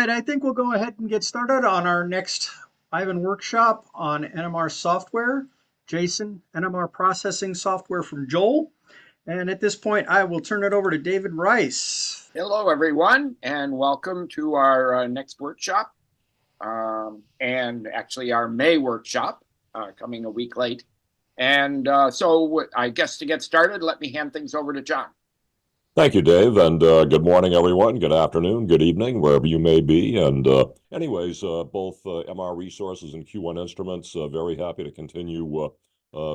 right, I think we'll go ahead and get started on our next Ivan workshop on NMR software, Jason NMR processing software from JEOL. And at this point, I will turn it over to David Rice. Hello, everyone, and welcome to our next workshop, and actually our May workshop, coming a week late. And so I guess to get started, let me hand things over to John. Thank you, Dave, and good morning, everyone. Good afternoon, good evening, wherever you may be. And anyways, both MR Resources and qNinstruments, very happy to continue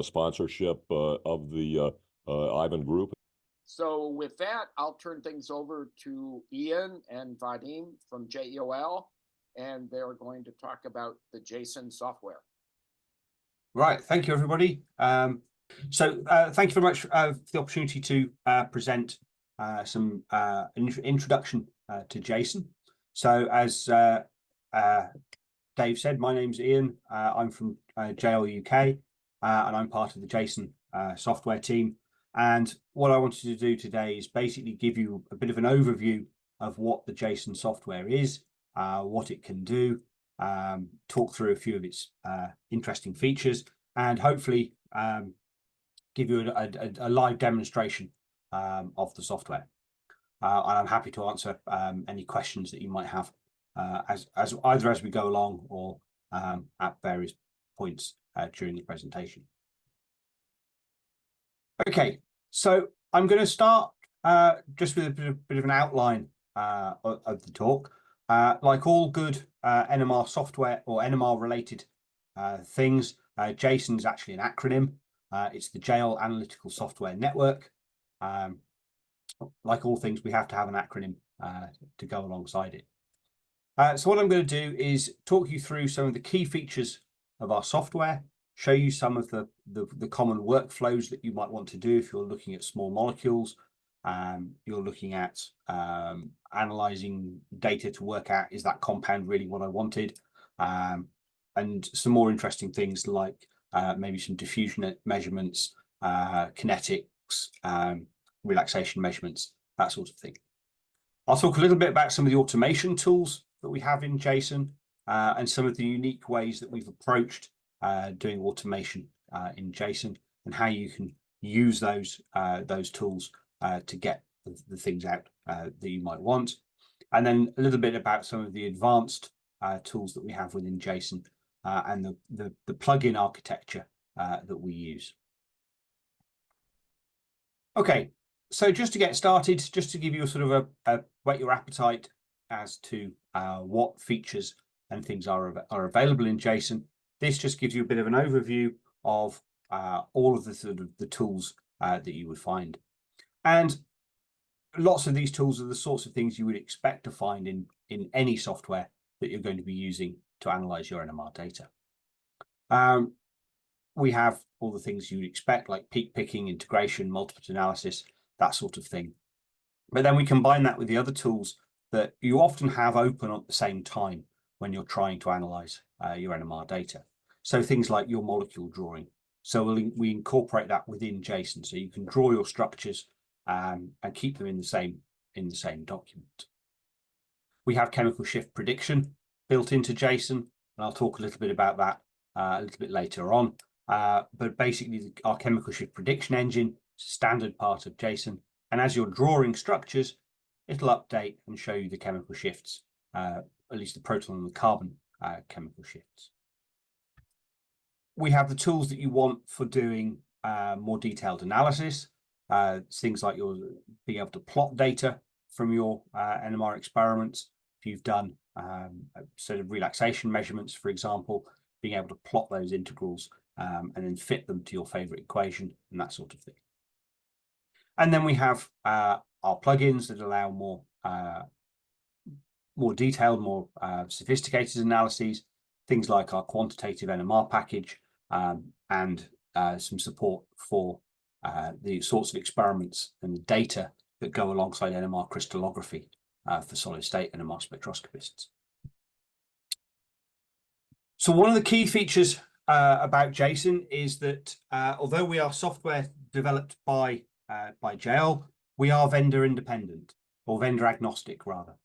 sponsorship of the Ivan Group. So with that, I'll turn things over to Iain and Vadim from JEOL, and they're going to talk about the Jason software. Right, thank you, everybody. Thank you very much for the opportunity to present some introduction to Jason. So as Dave said, my name's Iain. I'm from JEOL UK, and I'm part of the Jason software team. And what I wanted to do today is basically give you a bit of an overview of what the Jason software is, what it can do, talk through a few of its interesting features, and hopefully give you a live demonstration of the software. And I'm happy to answer any questions that you might have either as we go along or at various points during the presentation. Okay, so I'm going to start just with a bit of an outline of the talk. Like all good NMR software or NMR related things, Jason is actually an acronym. It's the JEOL Analytical Software Network. Like all things, we have to have an acronym to go alongside it. So what I'm going to do is talk you through some of the key features of our software, show you some of the common workflows that you might want to do if you're looking at small molecules, you're looking at analyzing data to work out, is that compound really what I wanted? And some more interesting things like maybe some diffusion measurements, kinetics, relaxation measurements, that sort of thing. I'll talk a little bit about some of the automation tools that we have in Jason and some of the unique ways that we've approached doing automation in Jason, and how you can use those tools to get the things out that you might want. And then a little bit about some of the advanced tools that we have within Jason and the plugin architecture that we use. Okay, so just to get started, just to give you a sort of a whet your appetite as to what features and things are available in Jason. This just gives you a bit of an overview of all of the sort of the tools that you would find. And lots of these tools are the sorts of things you would expect to find in any software that you're going to be using to analyze your NMR data. We have all the things you would expect, like peak picking, integration, multiplet analysis, that sort of thing. But then we combine that with the other tools that you often have open at the same time when you're trying to analyze your NMR data. So things like your molecule drawing. So we incorporate that within Jason, so you can draw your structures and keep them in the same document. We have chemical shift prediction built into Jason, and I'll talk a little bit about that a little bit later on. But basically, our chemical shift prediction engine is a standard part of Jason, and as you're drawing structures, it'll update and show you the chemical shifts, at least the proton and the carbon chemical shifts. We have the tools that you want for doing more detailed analysis, things like your being able to plot data from your NMR experiments. If you've done sort of relaxation measurements, for example, being able to plot those integrals and then fit them to your favorite equation and that sort of thing. And then we have our plugins that allow more detailed, more sophisticated analyses, things like our quantitative NMR package and some support for the sorts of experiments and the data that go alongside NMR crystallography for solid state NMR spectroscopists. So one of the key features about Jason is that although we are software developed by JEOL, we are vendor independent, or vendor agnostic rather.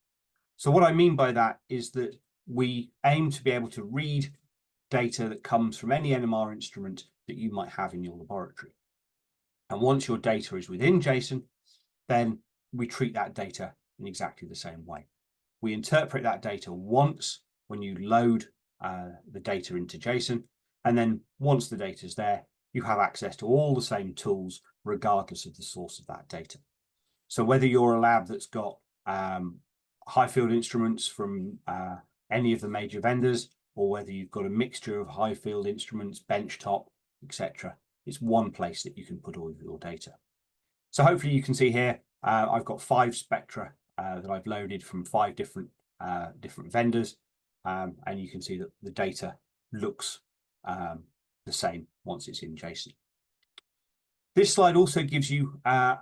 So what I mean by that is that we aim to be able to read data that comes from any NMR instrument that you might have in your laboratory. And once your data is within JSON, then we treat that data in exactly the same way. We interpret that data once when you load the data into JSON, and then once the data is there, you have access to all the same tools regardless of the source of that data. So whether you're a lab that's got high field instruments from any of the major vendors, or whether you've got a mixture of high field instruments, benchtop, etc., it's one place that you can put all of your data. So hopefully you can see here, I've got 5 spectra that I've loaded from 5 different vendors, and you can see that the data looks the same once it's in JSON. This slide also gives you an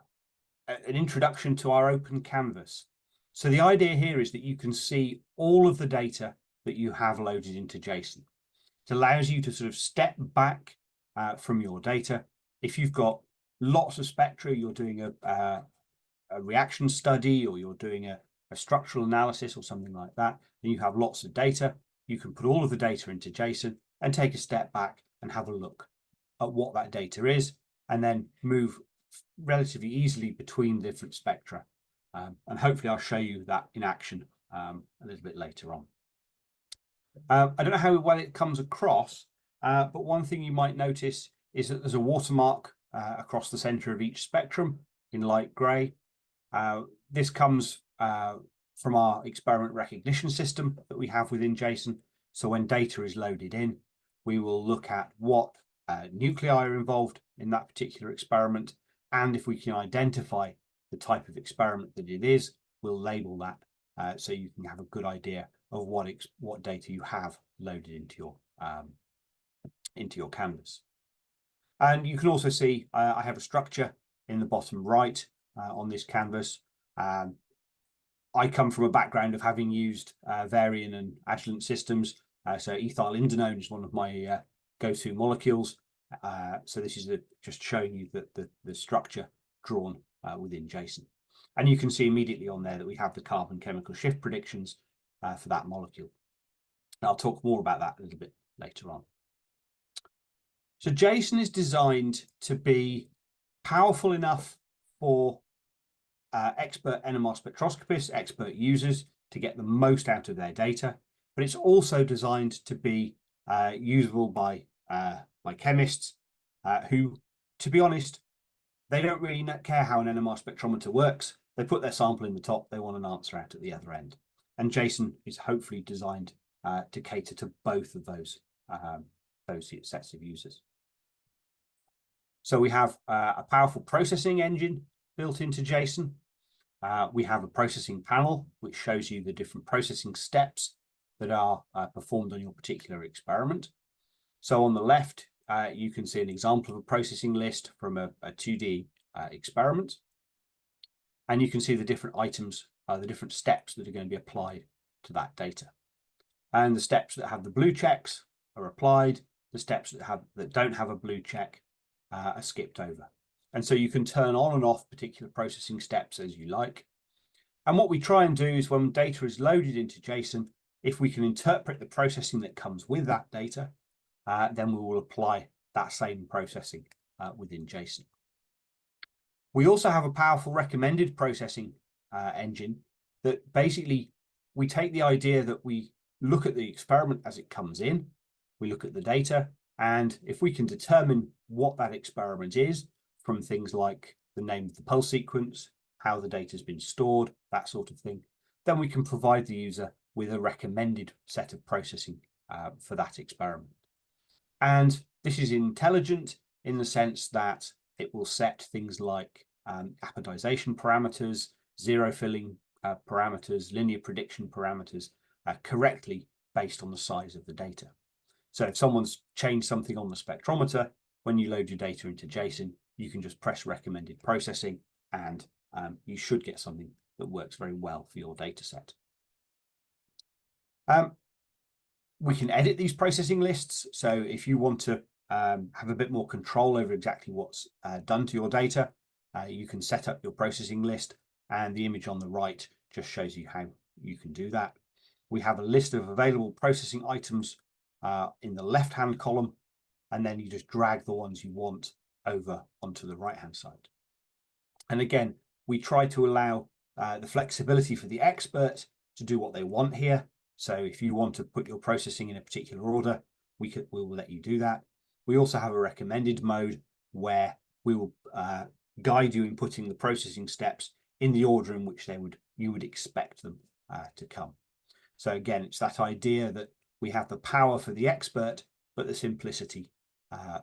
introduction to our open canvas. So the idea here is that you can see all of the data that you have loaded into JSON. It allows you to sort of step back from your data. If you've got lots of spectra, you're doing a reaction study, or you're doing a structural analysis or something like that, and you have lots of data, you can put all of the data into JSON and take a step back and have a look at what that data is, and then move relatively easily between different spectra. And hopefully I'll show you that in action a little bit later on. I don't know how well it comes across, but one thing you might notice is that there's a watermark across the center of each spectrum in light gray. This comes from our experiment recognition system that we have within JSON. So when data is loaded in, we will look at what nuclei are involved in that particular experiment, and if we can identify the type of experiment that it is, we'll label that so you can have a good idea of what data you have loaded into your canvas. And you can also see I have a structure in the bottom right on this canvas. I come from a background of having used variant and adjuvant systems. So ethyl indinone is one of my go-to molecules. So this is just showing you the structure drawn within JSON. And you can see immediately on there that we have the carbon chemical shift predictions for that molecule. And I'll talk more about that a little bit later on. So JSON is designed to be powerful enough for expert NMR spectroscopists, expert users, to get the most out of their data, but it's also designed to be usable by chemists who, to be honest, they don't really care how an NMR spectrometer works. They put their sample in the top, they want an answer out at the other end. And JSON is hopefully designed to cater to both of those sets of users. So we have a powerful processing engine built into JSON. We have a processing panel, which shows you the different processing steps that are performed on your particular experiment. So on the left, you can see an example of a processing list from a 2D experiment. And you can see the different items, the different steps that are going to be applied to that data. And the steps that have the blue checks are applied. The steps that don't have a blue check are skipped over. And so you can turn on and off particular processing steps as you like. And what we try and do is when data is loaded into JSON, if we can interpret the processing that comes with that data, then we will apply that same processing within JSON. We also have a powerful recommended processing engine that basically we take the idea that we look at the experiment as it comes in, we look at the data, and if we can determine what that experiment is from things like the name of the pulse sequence, how the data has been stored, that sort of thing, then we can provide the user with a recommended set of processing for that experiment. And this is intelligent in the sense that it will set things like apodization parameters, zero filling parameters, linear prediction parameters correctly based on the size of the data. So if someone's changed something on the spectrometer, when you load your data into JSON, you can just press recommended processing and you should get something that works very well for your data set. We can edit these processing lists. So if you want to have a bit more control over exactly what's done to your data, you can set up your processing list, and the image on the right just shows you how you can do that. We have a list of available processing items in the left-hand column, and then you just drag the ones you want over onto the right-hand side. And again, we try to allow the flexibility for the expert to do what they want here. So if you want to put your processing in a particular order, we will let you do that. We also have a recommended mode where we will guide you in putting the processing steps in the order in which you would expect them to come. So again, it's that idea that we have the power for the expert, but the simplicity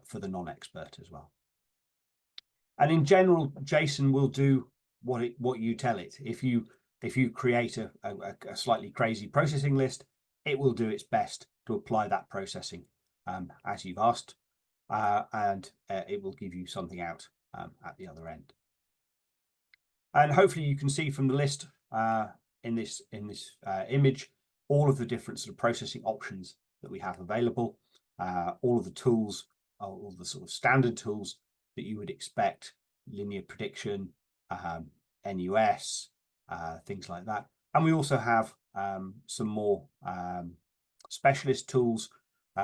for the non-expert as well. And in general, JSON will do what you tell it. If you create a slightly crazy processing list, it will do its best to apply that processing as you've asked, and it will give you something out at the other end. And hopefully you can see from the list in this image all of the different sort of processing options that we have available, all of the tools, all the sort of standard tools that you would expect, linear prediction, NUS, things like that. And we also have some more specialist tools,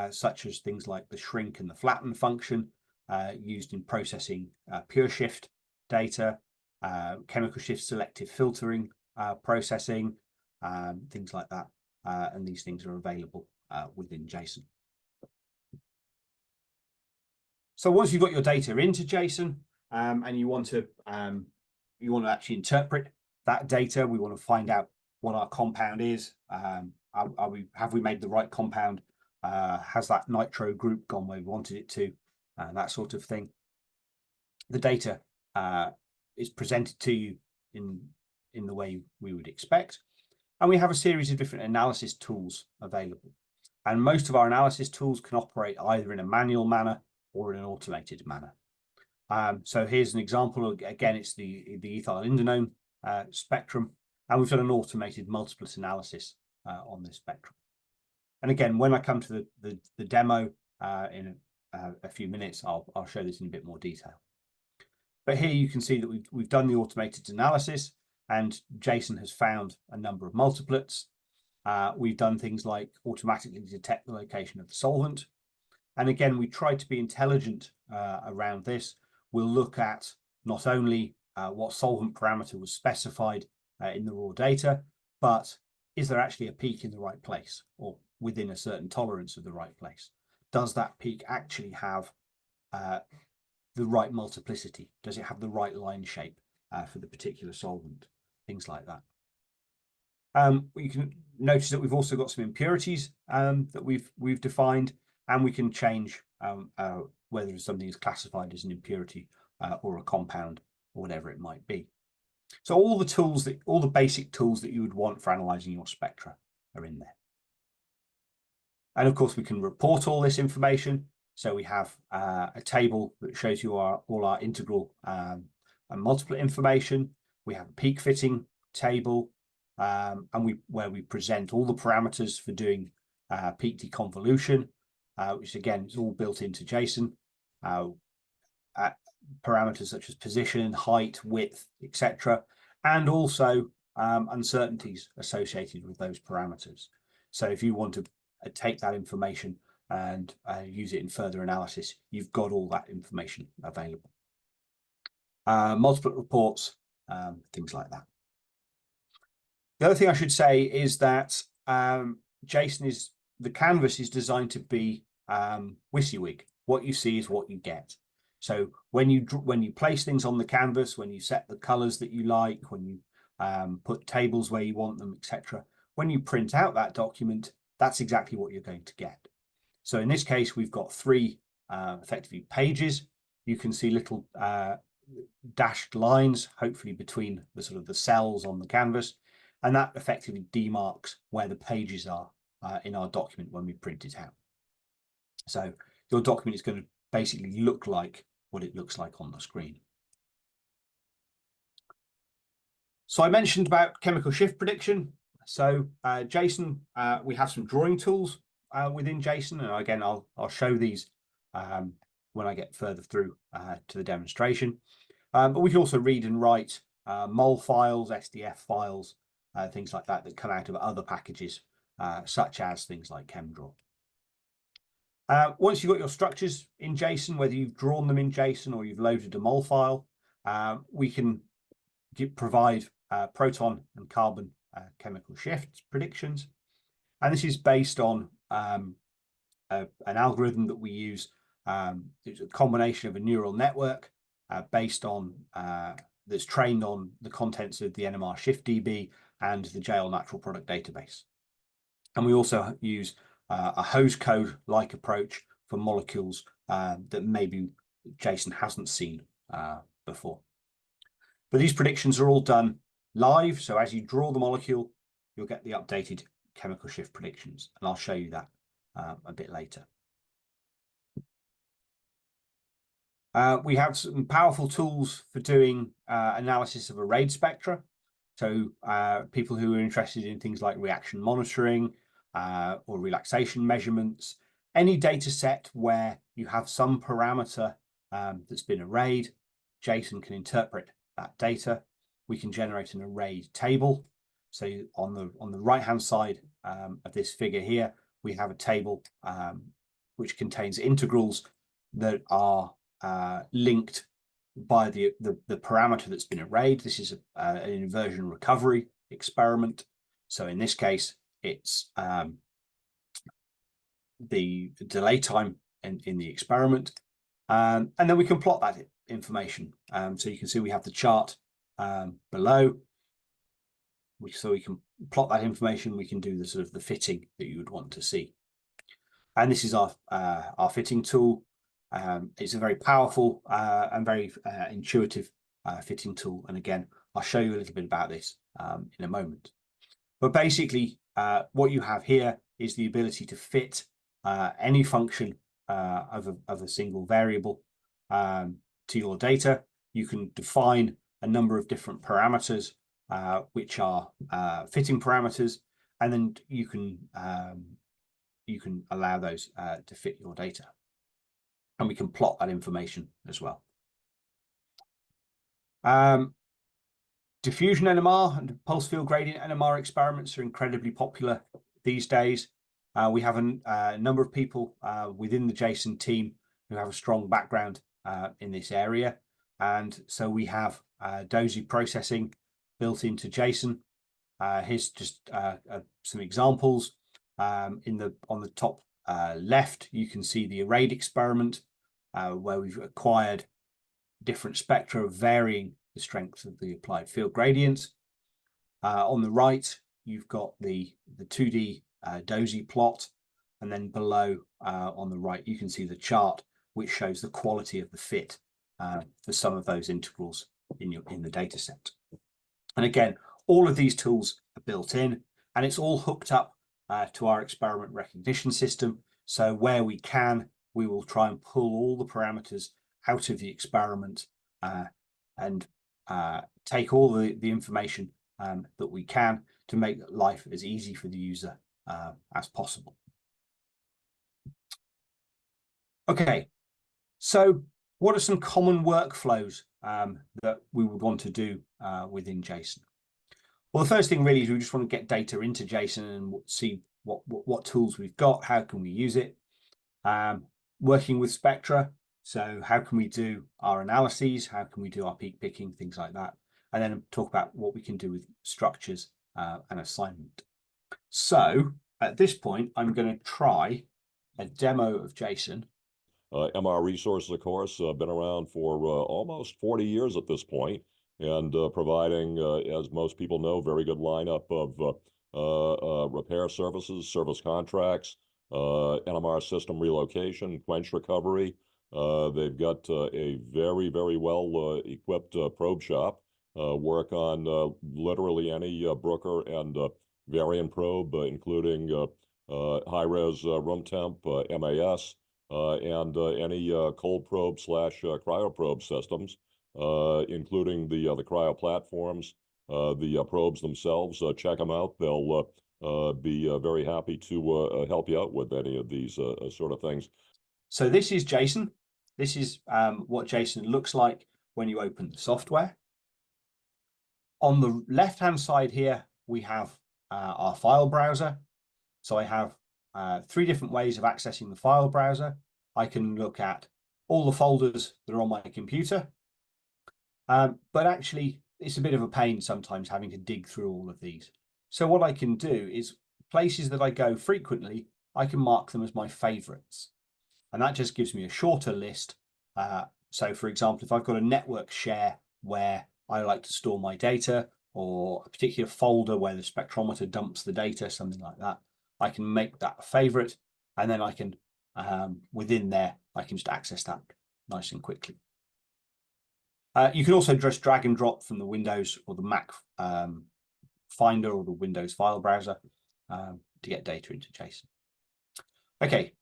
such as things like the shrink and the flatten function used in processing pure shift data, chemical shift selective filtering processing, things like that. And these things are available within JSON. So once you've got your data into JSON and you want to actually interpret that data, we want to find out what our compound is. Have we made the right compound? Has that nitro group gone where we wanted it to? That sort of thing. The data is presented to you in the way we would expect. And we have a series of different analysis tools available. And most of our analysis tools can operate either in a manual manner or in an automated manner. So here's an example. Again, it's the ethyl indinone spectrum, and we've done an automated multiplet analysis on this spectrum. And again, when I come to the demo in a few minutes, I'll show this in a bit more detail. But here you can see that we've done the automated analysis, and JSON has found a number of multiplets. We've done things like automatically detect the location of the solvent. And again, we try to be intelligent around this. We'll look at not only what solvent parameter was specified in the raw data, but is there actually a peak in the right place or within a certain tolerance of the right place? Does that peak actually have the right multiplicity? Does it have the right line shape for the particular solvent? Things like that. You can notice that we've also got some impurities that we've defined, and we can change whether something is classified as an impurity or a compound or whatever it might be. So all the basic tools that you would want for analyzing your spectra are in there. And of course, we can report all this information. So we have a table that shows you all our integral and multiplet information. We have a peak fitting table, and where we present all the parameters for doing peak deconvolution, which again is all built into JSON. Parameters such as position, height, width, etc., and also uncertainties associated with those parameters. So if you want to take that information and use it in further analysis, you've got all that information available. Multiple reports, things like that. The other thing I should say is that JSON the canvas is designed to be WYSIWYG. What you see is what you get. So when you place things on the canvas, when you set the colors that you like, when you put tables where you want them, etc., when you print out that document, that's exactly what you're going to get. So in this case, we've got three effectively pages. You can see little dashed lines, hopefully between the cells on the canvas, and that effectively demarks where the pages are in our document when we print it out. So your document is going to basically look like what it looks like on the screen. So I mentioned about chemical shift prediction. So JSON, we have some drawing tools within JSON, and again, I'll show these when I get further through to the demonstration. But we can also read and write mol files, SDF files, things like that come out of other packages, such as things like ChemDraw. Once you've got your structures in JSON, whether you've drawn them in JSON or you've loaded a mol file, we can provide proton and carbon chemical shift predictions. And this is based on an algorithm that we use. It's a combination of a neural network based on that's trained on the contents of the NMR ShiftDB and the JEOL natural product database. And we also use a hose code-like approach for molecules that maybe JSON hasn't seen before. But these predictions are all done live. So as you draw the molecule, you'll get the updated chemical shift predictions. And I'll show you that a bit later. We have some powerful tools for doing analysis of arrayed spectra. So people who are interested in things like reaction monitoring or relaxation measurements, any data set where you have some parameter that's been arrayed, JSON can interpret that data. We can generate an arrayed table. So on the right-hand side of this figure here, we have a table which contains integrals that are linked by the parameter that's been arrayed. This is an inversion recovery experiment. So in this case, it's the delay time in the experiment. And then we can plot that information. So you can see we have the chart below. So we can plot that information. We can do the sort of the fitting that you would want to see. And this is our fitting tool. It's a very powerful and very intuitive fitting tool. And again, I'll show you a little bit about this in a moment. But basically, what you have here is the ability to fit any function of a single variable to your data. You can define a number of different parameters, which are fitting parameters, and then you can allow those to fit your data. And we can plot that information as well. Diffusion NMR and pulse field gradient NMR experiments are incredibly popular these days. We have a number of people within the JSON team who have a strong background in this area. And so we have DOSI processing built into JSON. Here's just some examples. On the top left, you can see the arrayed experiment where we've acquired different spectra varying the strength of the applied field gradients. On the right, you've got the 2D DOSI plot, and then below on the right, you can see the chart which shows the quality of the fit for some of those integrals in the data set. And again, all of these tools are built in, and it's all hooked up to our experiment recognition system. So where we can, we will try and pull all the parameters out of the experiment and take all the information that we can to make life as easy for the user as possible. Okay, so what are some common workflows that we would want to do within JSON? Well, the first thing really is we just want to get data into JSON and see what tools we've got, how can we use it. Working with spectra, so how can we do our analyses, how can we do our peak picking, things like that, and then talk about what we can do with structures and assignment. So at this point, I'm going to try a demo of JSON. MR Resources, of course, been around for almost 40 years at this point, and providing, as most people know, very good lineup of repair services, service contracts, NMR system relocation, quench recovery. They've got a very, very well equipped probe shop, work on literally any Brooker and variant probe, including high-res room temp, MAS, and any cold probe / cryo probe systems, including the cryo platforms, the probes themselves. Check them out. They'll be very happy to help you out with any of these sort of things. So this is JSON. This is what JSON looks like when you open the software. On the left-hand side here, we have our file browser. So I have 3 different ways of accessing the file browser. I can look at all the folders that are on my computer, but actually it's a bit of a pain sometimes having to dig through all of these. So what I can do is places that I go frequently, I can mark them as my favorites. And that just gives me a shorter list. So for example, if I've got a network share where I like to store my data, or a particular folder where the spectrometer dumps the data, something like that, I can make that a favorite, and then I can, within there, I can just access that nice and quickly. You can also just drag and drop from the Windows or the Mac Finder or the Windows file browser to get data into JSON. Okay,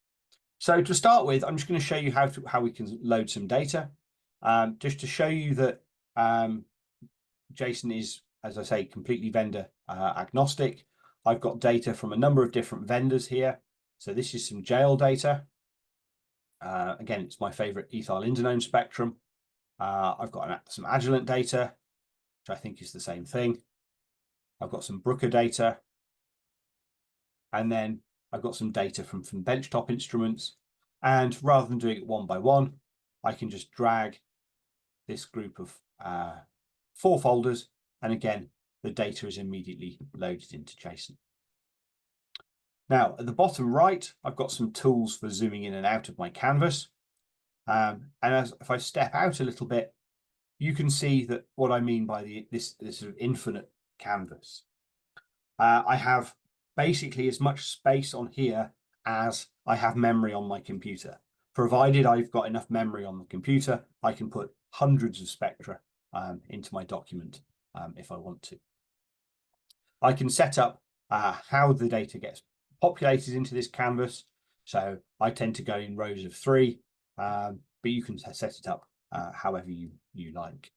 so to start with, I'm just going to show you how we can load some data, just to show you that JSON is, as I say, completely vendor agnostic. I've got data from a number of different vendors here. So this is some JEOL data. Again, it's my favorite ethyl indinone spectrum. I've got some Agilent data, which I think is the same thing. I've got some Bruker data. And then I've got some data from benchtop instruments. And rather than doing it one by one, I can just drag this group of 4 folders. And again, the data is immediately loaded into JSON. Now, at the bottom right, I've got some tools for zooming in and out of my canvas. And if I step out a little bit, you can see that what I mean by this sort of infinite canvas. I have basically as much space on here as I have memory on my computer. Provided I've got enough memory on the computer, I can put hundreds of spectra into my document if I want to. I can set up how the data gets populated into this canvas. So I tend to go in rows of 3, but you can set it up however you like.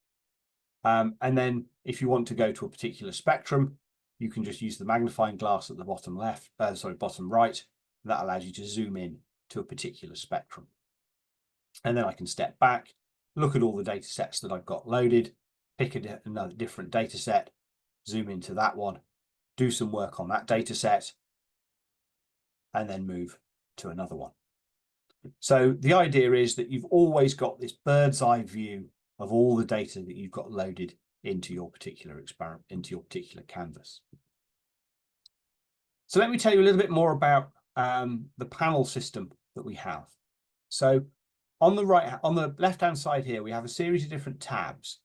And then if you want to go to a particular spectrum, you can just use the magnifying glass at the bottom left, bottom right. That allows you to zoom in to a particular spectrum. And then I can step back, look at all the data sets that I've got loaded, pick another different data set, zoom into that one, do some work on that data set, and then move to another one. So the idea is that you've always got this bird's eye view of all the data that you've got loaded into your particular experiment, into your particular canvas. So let me tell you a little bit more about the panel system that we have. So on the left-hand side here, we have a series of different tabs,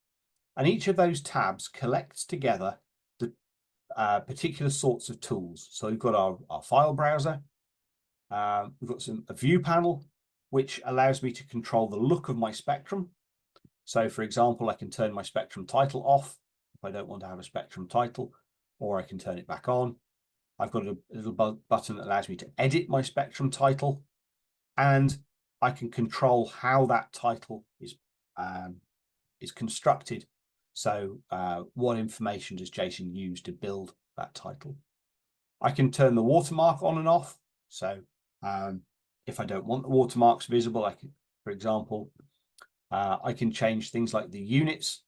and each of those tabs collects together the particular sorts of tools. So we've got our file browser, we've got a view panel, which allows me to control the look of my spectrum. So for example, I can turn my spectrum title off if I don't want to have a spectrum title, or I can turn it back on. I've got a little button that allows me to edit my spectrum title, and I can control how that title is constructed. So what information does JSON use to build that title? I can turn the watermark on and off. So if I don't want the watermarks visible, I can, for example, I can change things like the units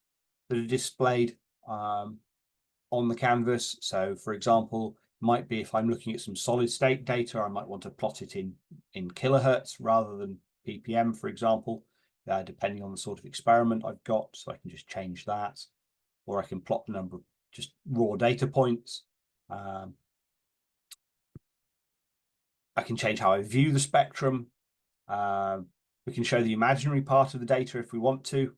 that are displayed on the canvas. So for example, might be if I'm looking at some solid state data, I might want to plot it in kilohertz rather than ppm, for example, depending on the sort of experiment I've got. So I can just change that, or I can plot the number of just raw data points. I can change how I view the spectrum. We can show the imaginary part of the data if we want to.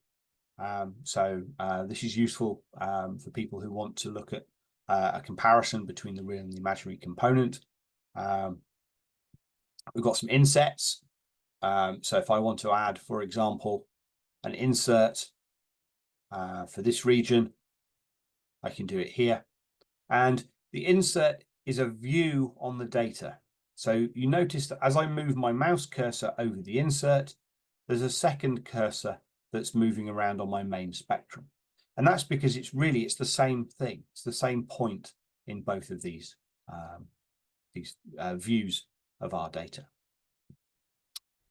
This is useful for people who want to look at a comparison between the real and the imaginary component. We've got some insets. So if I want to add, for example, an insert for this region, I can do it here. And the insert is a view on the data. So you notice that as I move my mouse cursor over the insert, there's a second cursor that's moving around on my main spectrum. And that's because it's the same thing. It's the same point in both of these views of our data.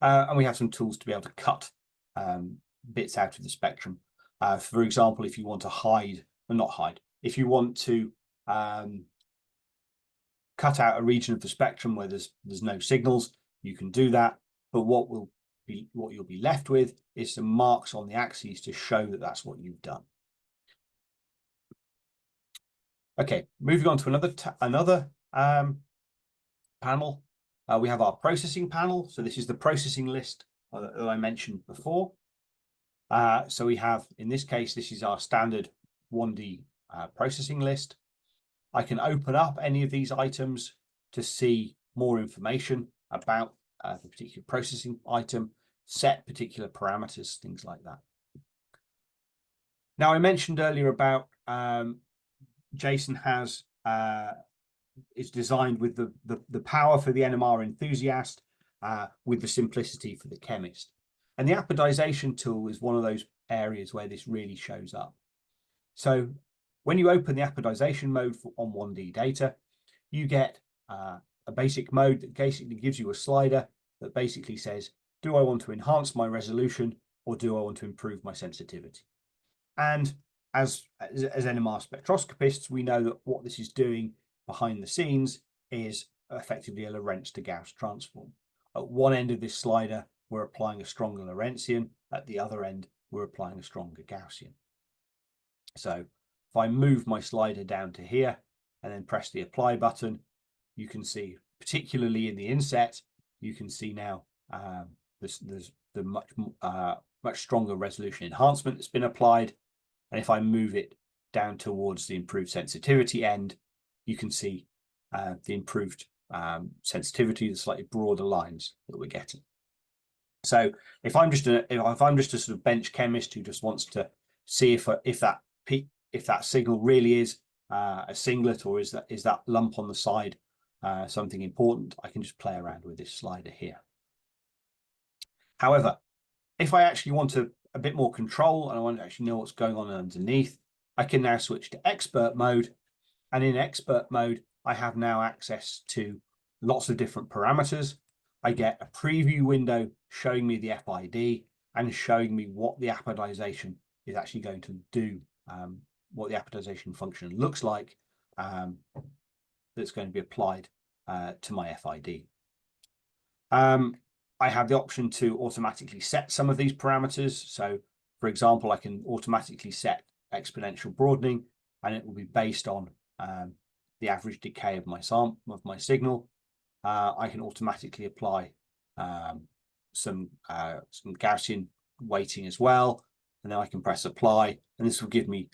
And we have some tools to be able to cut bits out of the spectrum. For example, if you want to hide, or not hide, if you want to cut out a region of the spectrum where there's no signals, you can do that. But what you'll be left with is some marks on the axes to show that that's what you've done. Okay, moving on to another panel. We have our processing panel. So this is the processing list that I mentioned before. So we have, in this case, this is our standard 1D processing list. I can open up any of these items to see more information about the particular processing item, set particular parameters, things like that. Now, I mentioned earlier about Jason is designed with the power for the NMR enthusiast, with the simplicity for the chemist. And the apodization tool is one of those areas where this really shows up. So when you open the apodization mode on 1D data, you get a basic mode that basically gives you a slider that basically says, do I want to enhance my resolution or do I want to improve my sensitivity? And as NMR spectroscopists, we know that what this is doing behind the scenes is effectively a Lorentz to Gauss transform. At one end of this slider, we're applying a stronger Lorentzian. At the other end, we're applying a stronger Gaussian. So if I move my slider down to here and then press the apply button, you can see, particularly in the inset, you can see now there's the much stronger resolution enhancement that's been applied. And if I move it down towards the improved sensitivity end, you can see the improved sensitivity, the slightly broader lines that we're getting. So if I'm just a sort of bench chemist who just wants to see if that signal really is a singlet, or is that lump on the side something important, I can just play around with this slider here. However, if I actually want a bit more control and I want to actually know what's going on underneath, I can now switch to expert mode. And in expert mode, I have now access to lots of different parameters. I get a preview window showing me the FID and showing me what the apodization is actually going to do, what the apodization function looks like that's going to be applied to my FID. I have the option to automatically set some of these parameters. So, for example, I can automatically set exponential broadening, and it will be based on the average decay of my signal. I can automatically apply some Gaussian weighting as well, and then I can press apply, and this will give me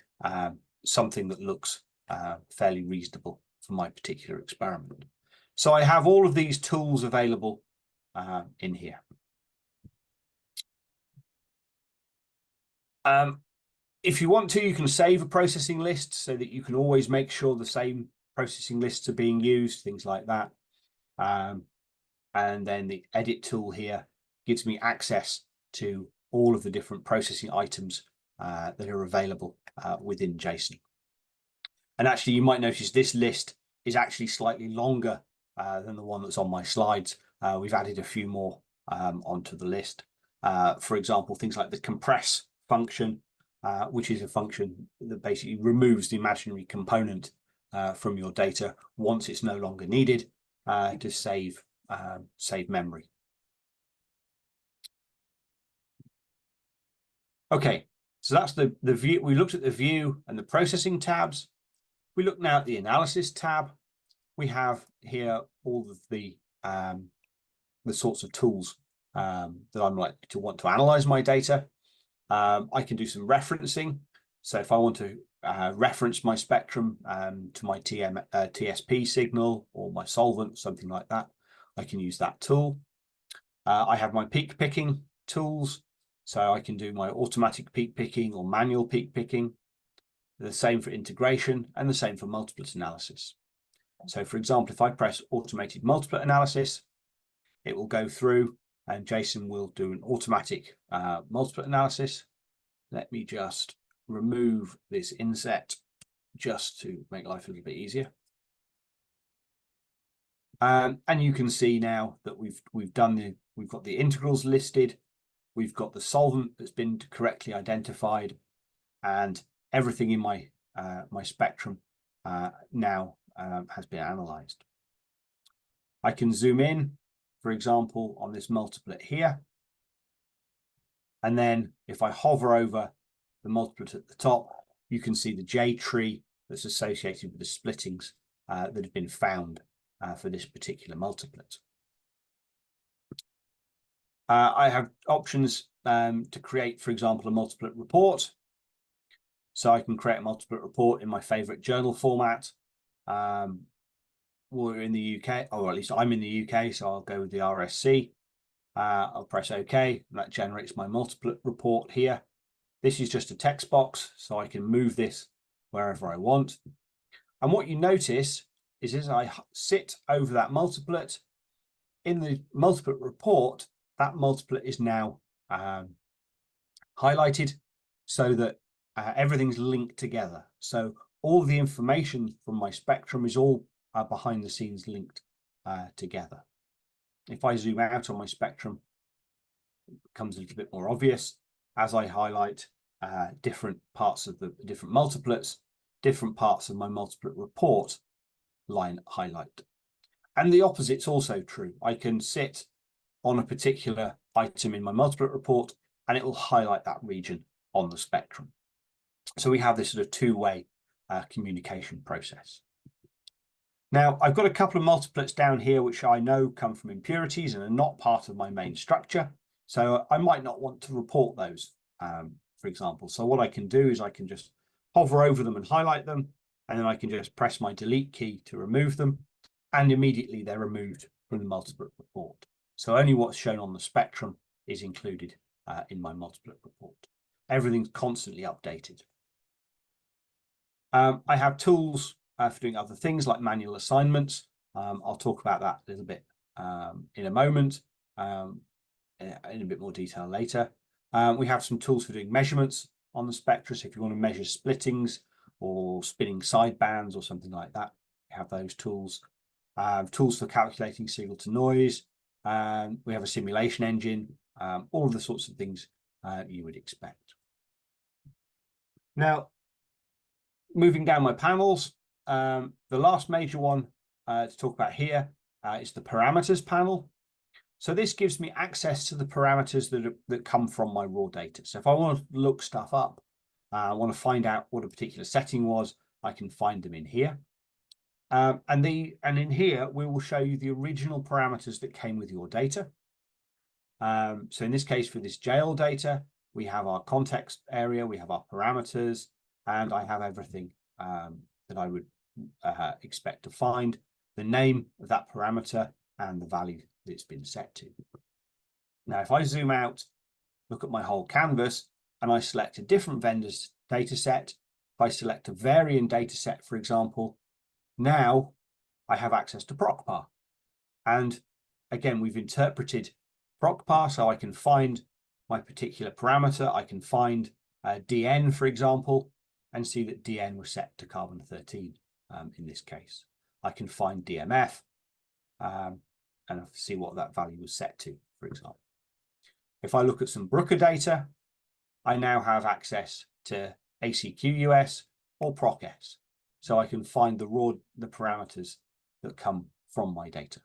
something that looks fairly reasonable for my particular experiment. So I have all of these tools available in here. If you want to, you can save a processing list so that you can always make sure the same processing lists are being used, things like that. And then the edit tool here gives me access to all of the different processing items that are available within JSON. And actually, you might notice this list is actually slightly longer than the one that's on my slides. We've added a few more onto the list. For example, things like the compress function, which is a function that basically removes the imaginary component from your data once it's no longer needed to save memory. Okay, so that's the view. We looked at the view and the processing tabs. We look now at the analysis tab. We have here all of the sorts of tools that I'm likely to want to analyze my data. I can do some referencing. So if I want to reference my spectrum to my TSP signal or my solvent, something like that, I can use that tool. I have my peak picking tools. So I can do my automatic peak picking or manual peak picking. The same for integration and the same for multiplet analysis. So for example, if I press automated multiplet analysis, it will go through and Jason will do an automatic multiplet analysis. Let me just remove this inset just to make life a little bit easier. And you can see now that we've got the integrals listed, we've got the solvent that's been correctly identified, and everything in my my spectrum now has been analyzed. I can zoom in, for example, on this multiplet here. And then if I hover over the multiplet at the top, you can see the J tree that's associated with the splittings that have been found for this particular multiplet. I have options to create, for example, a multiplet report. So I can create a multiplet report in my favorite journal format. We're in the UK, or at least I'm in the UK, so I'll go with the RSC. I'll press OK, and that generates my multiplet report here. This is just a text box, so I can move this wherever I want. And what you notice is as I sit over that multiplet, in the multiplet report, that multiplet is now highlighted so that everything's linked together. So all the information from my spectrum is all behind the scenes linked together. If I zoom out on my spectrum, it becomes a little bit more obvious as I highlight different parts of the different multiplets, different parts of my multiplet report line highlight. And the opposite's also true. I can sit on a particular item in my multiplet report and it will highlight that region on the spectrum. So we have this sort of two-way communication process. Now, I've got a couple of multiplets down here which I know come from impurities and are not part of my main structure. So I might not want to report those, for example. So what I can do is I can just hover over them and highlight them, and then I can just press my delete key to remove them, and immediately they're removed from the multiplet report. So only what's shown on the spectrum is included in my multiplet report. Everything's constantly updated. I have tools for doing other things like manual assignments. I'll talk about that a little bit in a moment, in a bit more detail later. We have some tools for doing measurements on the spectra. So if you want to measure splittings or spinning sidebands or something like that, we have those tools. Tools for calculating signal to noise. We have a simulation engine, all of the sorts of things you would expect. Now, moving down my panels, the last major one to talk about here is the parameters panel. So this gives me access to the parameters that come from my raw data. So if I want to look stuff up, I want to find out what a particular setting was, I can find them in here. And in here, we will show you the original parameters that came with your data. So in this case, for this JEOL data, we have our context area, we have our parameters, and I have everything that I would expect to find, the name of that parameter and the value that it's been set to. Now, if I zoom out, look at my whole canvas, and I select a different vendor's data set, if I select a variant data set, for example, now I have access to PROCPAR. And again, we've interpreted PROCPAR, so I can find my particular parameter. I can find DN, for example, and see that DN was set to carbon-13 in this case. I can find DMF and see what that value was set to, for example. If I look at some Brooker data, I now have access to ACQUS or PROCS. So I can find the parameters that come from my data.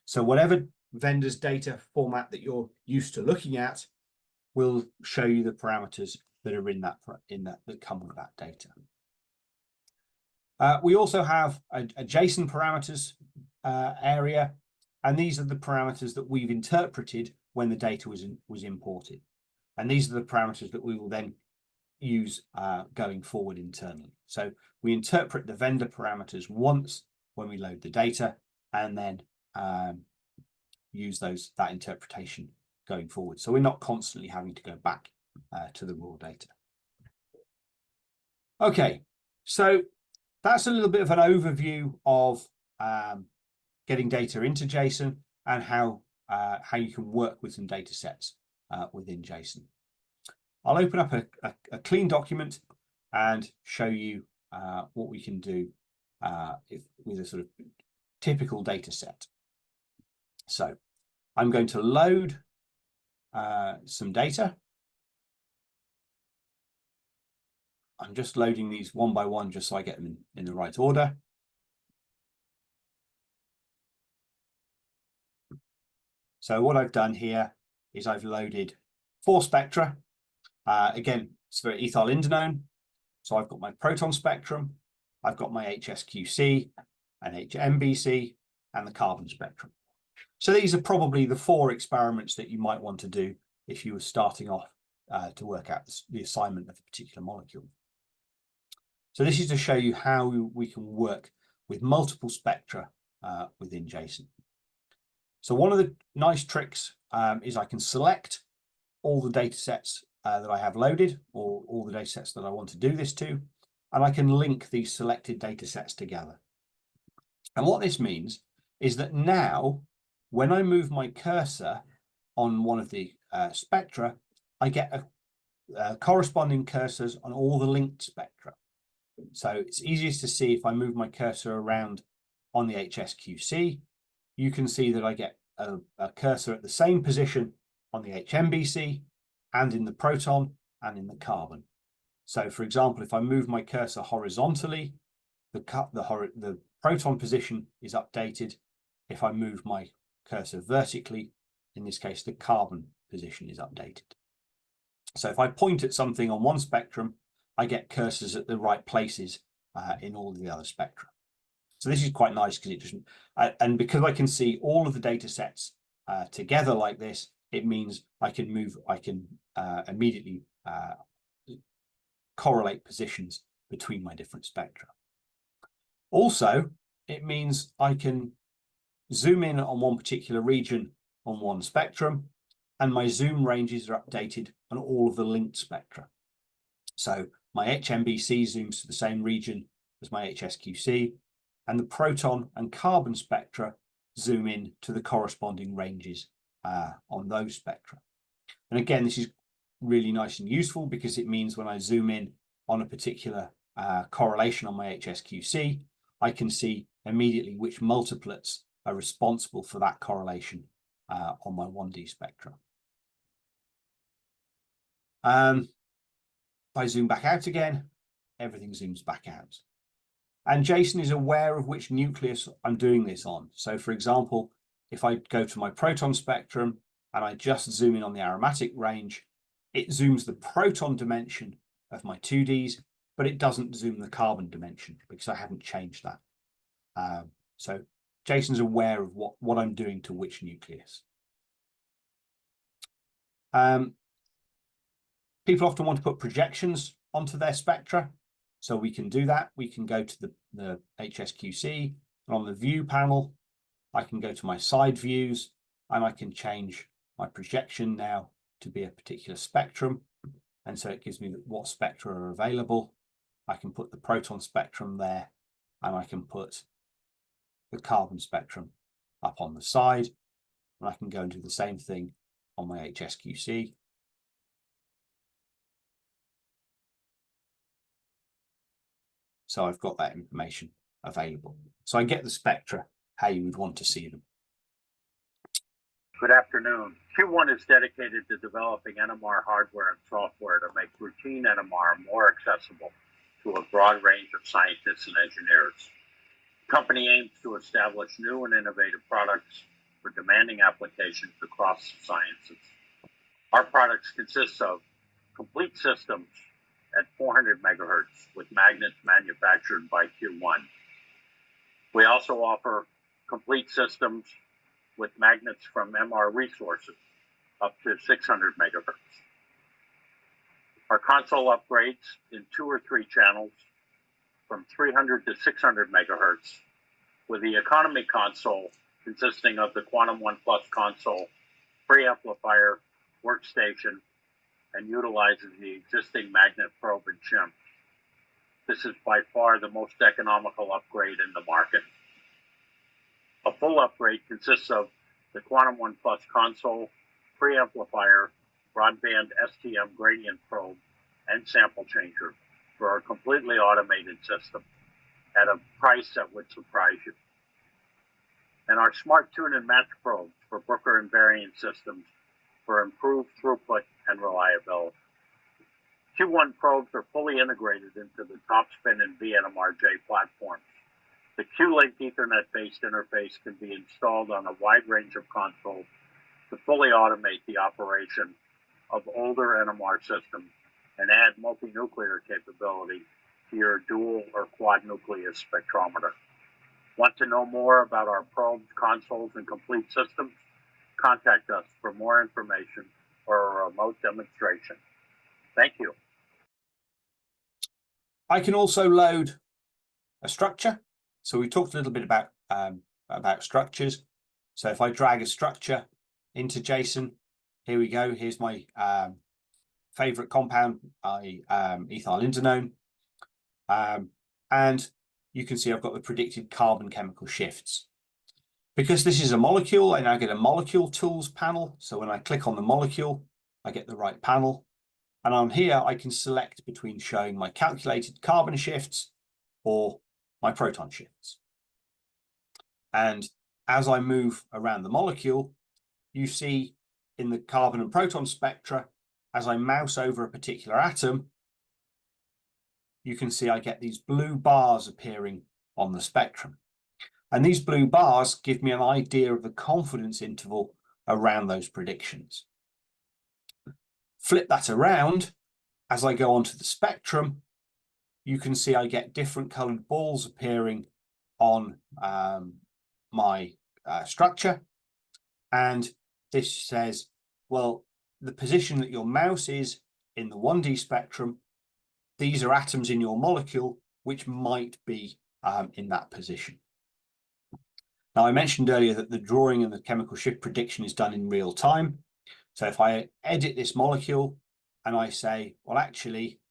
So whatever vendor's data format that you're used to looking at will show you the parameters that are that come with that data. We also have a JSON parameters area, and these are the parameters that we've interpreted when the data was imported. And these are the parameters that we will then use going forward internally. So we interpret the vendor parameters once when we load the data, and then use that interpretation going forward. So we're not constantly having to go back to the raw data. Okay, so that's a little bit of an overview of getting data into JSON and how you can work with some data sets within JSON. I'll open up a clean document and show you what we can do with a sort of typical data set. So I'm going to load some data. I'm just loading these one by one just so I get them in the right order. So what I've done here is I've loaded 4 spectra. Again, it's for ethyl indinone. So I've got my proton spectrum, I've got my HSQC and HMBC, and the carbon spectrum. So these are probably the 4 experiments that you might want to do if you were starting off to work out the assignment of a particular molecule. So this is to show you how we can work with multiple spectra within JSON. So one of the nice tricks is I can select all the data sets that I have loaded, or all the data sets that I want to do this to, and I can link these selected data sets together. And what this means is that now, when I move my cursor on one of the spectra, I get corresponding cursors on all the linked spectra. So it's easiest to see if I move my cursor around on the HSQC, you can see that I get a cursor at the same position on the HMBC and in the proton and in the carbon. So for example, if I move my cursor horizontally, the proton position is updated. If I move my cursor vertically, in this case, the carbon position is updated. So if I point at something on one spectrum, I get cursors at the right places in all of the other spectra. So this is quite nice because it doesn't, and because I can see all of the data sets together like this, it means I can immediately correlate positions between my different spectra. Also, it means I can zoom in on one particular region on one spectrum, and my zoom ranges are updated on all of the linked spectra. So my HMBC zooms to the same region as my HSQC, and the proton and carbon spectra zoom in to the corresponding ranges on those spectra. And again, this is really nice and useful because it means when I zoom in on a particular correlation on my HSQC, I can see immediately which multiplets are responsible for that correlation on my 1D spectra. If I zoom back out again, everything zooms back out. And JSON is aware of which nucleus I'm doing this on. So for example, if I go to my proton spectrum and I just zoom in on the aromatic range, it zooms the proton dimension of my 2Ds, but it doesn't zoom the carbon dimension because I haven't changed that. So JSON's aware of what I'm doing to which nucleus. People often want to put projections onto their spectra. So we can do that. We can go to the HSQC, and on the view panel, I can go to my side views, and I can change my projection now to be a particular spectrum. And so it gives me what spectra are available. I can put the proton spectrum there, and I can put the carbon spectrum up on the side, and I can go and do the same thing on my HSQC. So I've got that information available. So I get the spectra how you would want to see them. Good afternoon. Q1 is dedicated to developing NMR hardware and software to make routine NMR more accessible to a broad range of scientists and engineers. The company aims to establish new and innovative products for demanding applications across sciences. Our products consist of complete systems at 400 megahertz with magnets manufactured by Q1. We also offer complete systems with magnets from MR resources up to 600 megahertz. Our console upgrades in 2 or 3 channels from 300 to 600 megahertz, with the economy console consisting of the Quantum 1 Plus console, preamplifier, workstation, and utilizes the existing magnet probe and shim. This is by far the most economical upgrade in the market. A full upgrade consists of the Quantum 1 Plus console, preamplifier, broadband STM gradient probe, and sample changer for a completely automated system at a price that would surprise you. And our smart tune and match probes for Brooker and variant systems for improved throughput and reliability. Q1 probes are fully integrated into the Topspin and vNMRJ platforms. The Q-Link Ethernet-based interface can be installed on a wide range of consoles to fully automate the operation of older NMR systems and add multi-nuclear capability to your dual or quad nucleus spectrometer. Want to know more about our probes, consoles, and complete systems? Contact us for more information or a remote demonstration. Thank you. I can also load a structure. So we talked a little bit about structures. So if I drag a structure into JSON, here we go. Here's my favorite compound, ethylenedione. And you can see I've got the predicted carbon chemical shifts. Because this is a molecule, I now get a molecule tools panel. So when I click on the molecule, I get the right panel. And on here, I can select between showing my calculated carbon shifts or my proton shifts. And as I move around the molecule, you see in the carbon and proton spectra, as I mouse over a particular atom, you can see I get these blue bars appearing on the spectrum. And these blue bars give me an idea of the confidence interval around those predictions. Flip that around, as I go onto the spectrum, you can see I get different colored balls appearing on my structure. And this says, well, the position that your mouse is in the 1D spectrum, these are atoms in your molecule which might be in that position. Now, I mentioned earlier that the drawing and the chemical shift prediction is done in real time. So if I edit this molecule and I say, well, actually,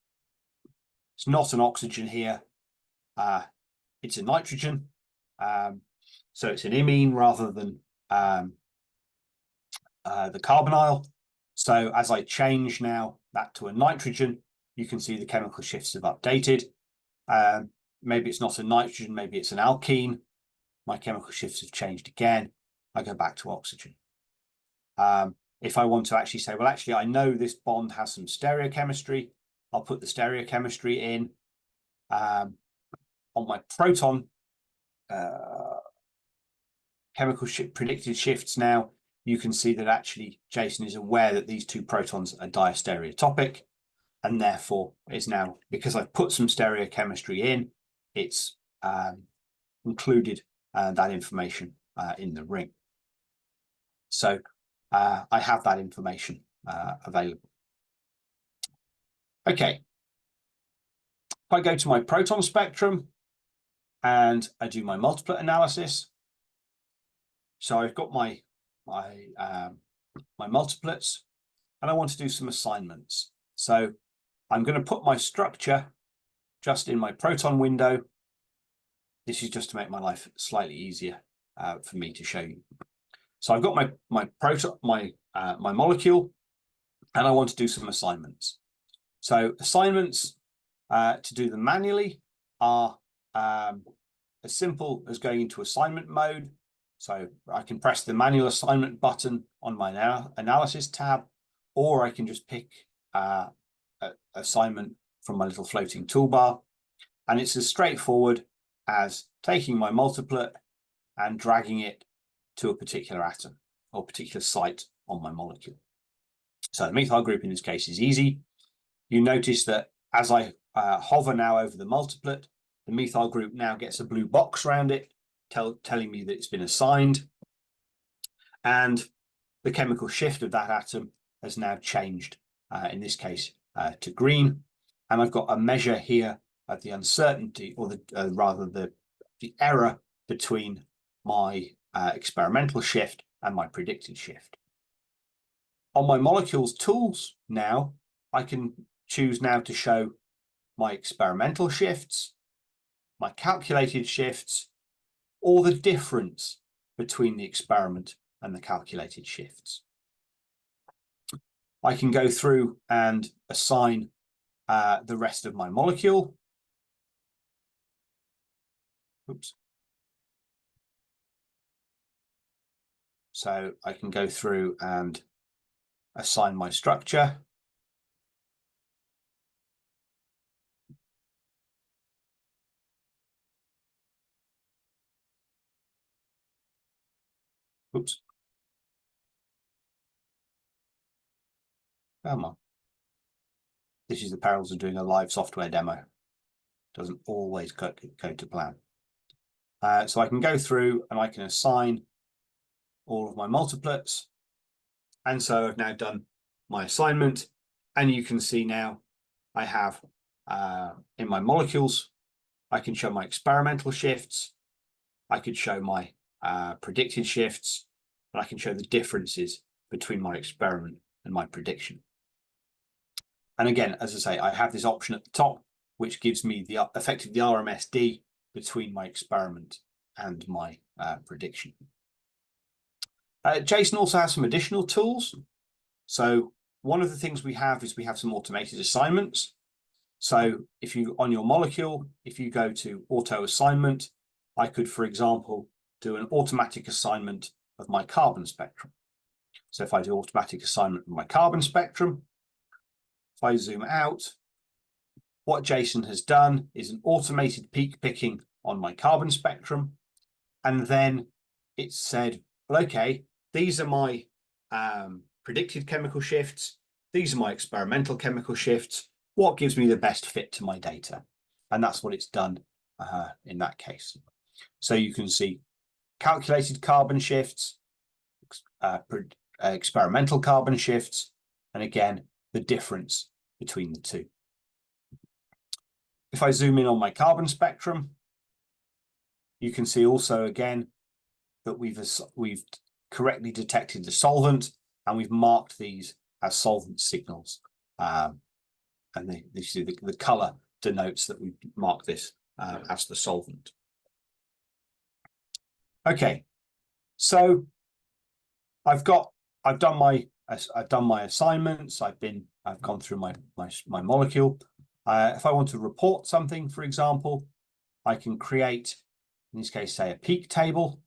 it's not an oxygen here, it's a nitrogen. So it's an imine rather than the carbonyl. So as I change now that to a nitrogen, you can see the chemical shifts have updated. Maybe it's not a nitrogen, maybe it's an alkene. My chemical shifts have changed again. I go back to oxygen. If I want to actually say, well, actually, I know this bond has some stereochemistry, I'll put the stereochemistry in. On my proton chemical predicted shifts now, you can see that actually JSON is aware that these two protons are diastereotopic, and therefore is now, because I've put some stereochemistry in, it's included that information in the ring. So I have that information available. Okay. If I go to my proton spectrum and I do my multiplet analysis, so I've got my multiplets and I want to do some assignments. So I'm going to put my structure just in my proton window. This is just to make my life slightly easier for me to show you. So I've got my molecule, and I want to do some assignments. So assignments to do them manually are as simple as going into assignment mode. So I can press the manual assignment button on my analysis tab, or I can just pick assignment from my little floating toolbar. And it's as straightforward as taking my multiplet and dragging it to a particular atom or particular site on my molecule. So the methyl group in this case is easy. You notice that as I hover now over the multiplet, the methyl group now gets a blue box around it, telling me that it's been assigned. And the chemical shift of that atom has now changed, in this case, to green. And I've got a measure here of the uncertainty, or rather the error between my experimental shift and my predicted shift. On my molecules tools now, I can choose now to show my experimental shifts, my calculated shifts, or the difference between the experiment and the calculated shifts. I can go through and assign the rest of my molecule. Oops. So I can go through and assign my structure. Oops. Come on. This is the perils of doing a live software demo. Doesn't always go to plan. So I can go through and I can assign all of my multiplets. And so I've now done my assignment, and you can see now I have in my molecules, I can show my experimental shifts, I could show my predicted shifts, and I can show the differences between my experiment and my prediction. And again, as I say, I have this option at the top, which gives me the effectively the RMSD between my experiment and my prediction. Jason also has some additional tools. So one of the things we have is we have some automated assignments. So if you, on your molecule, if you go to auto assignment, I could, for example, do an automatic assignment of my carbon spectrum. So if I do automatic assignment of my carbon spectrum, if I zoom out, what Jason has done is an automated peak picking on my carbon spectrum. And then it said, well, okay, these are my predicted chemical shifts. These are my experimental chemical shifts. What gives me the best fit to my data? And that's what it's done in that case. So you can see calculated carbon shifts, experimental carbon shifts, and again, the difference between the two. If I zoom in on my carbon spectrum, you can see also again that we've correctly detected the solvent, and we've marked these as solvent signals. And the color denotes that we've marked this as the solvent. Okay, so I've done my assignments. I've gone through my molecule. If I want to report something, for example, I can create, in this case, say a peak table.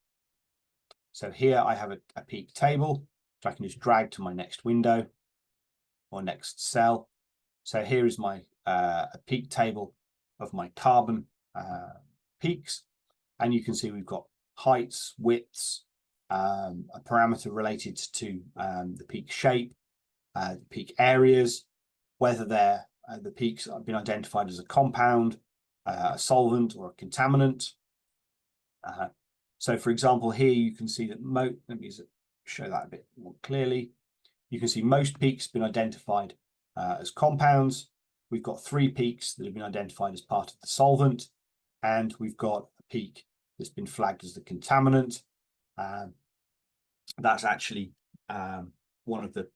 So here I have a peak table, which I can just drag to my next window or next cell. So here is my a peak table of my carbon peaks, and you can see we've got heights, widths, a parameter related to the peak shape, the peak areas, whether they're the peaks have been identified as a compound, a solvent, or a contaminant. So, for example, here you can see that let me show that a bit more clearly. You can see most peaks have been identified as compounds. We've got 3 peaks that have been identified as part of the solvent, and we've got a peak that's been flagged as the contaminant. That's actually one of the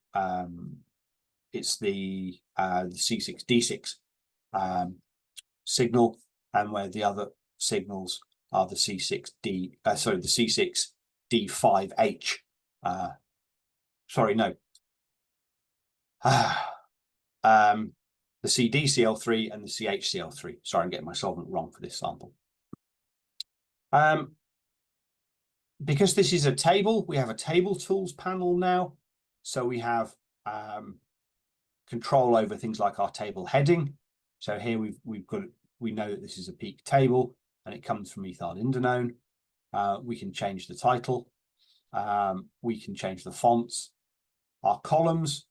it's the C6D6 signal, and where the other signals are the C6D, sorry, the C6D5H. Sorry, no. The CDCl3 and the CHCl3. Sorry, I'm getting my solvent wrong for this sample. Because this is a table, we have a table tools panel now. So we have control over things like our table heading. So here we know that this is a peak table and it comes from ethyl-indinone. We can change the title. We can change the fonts. Our columns,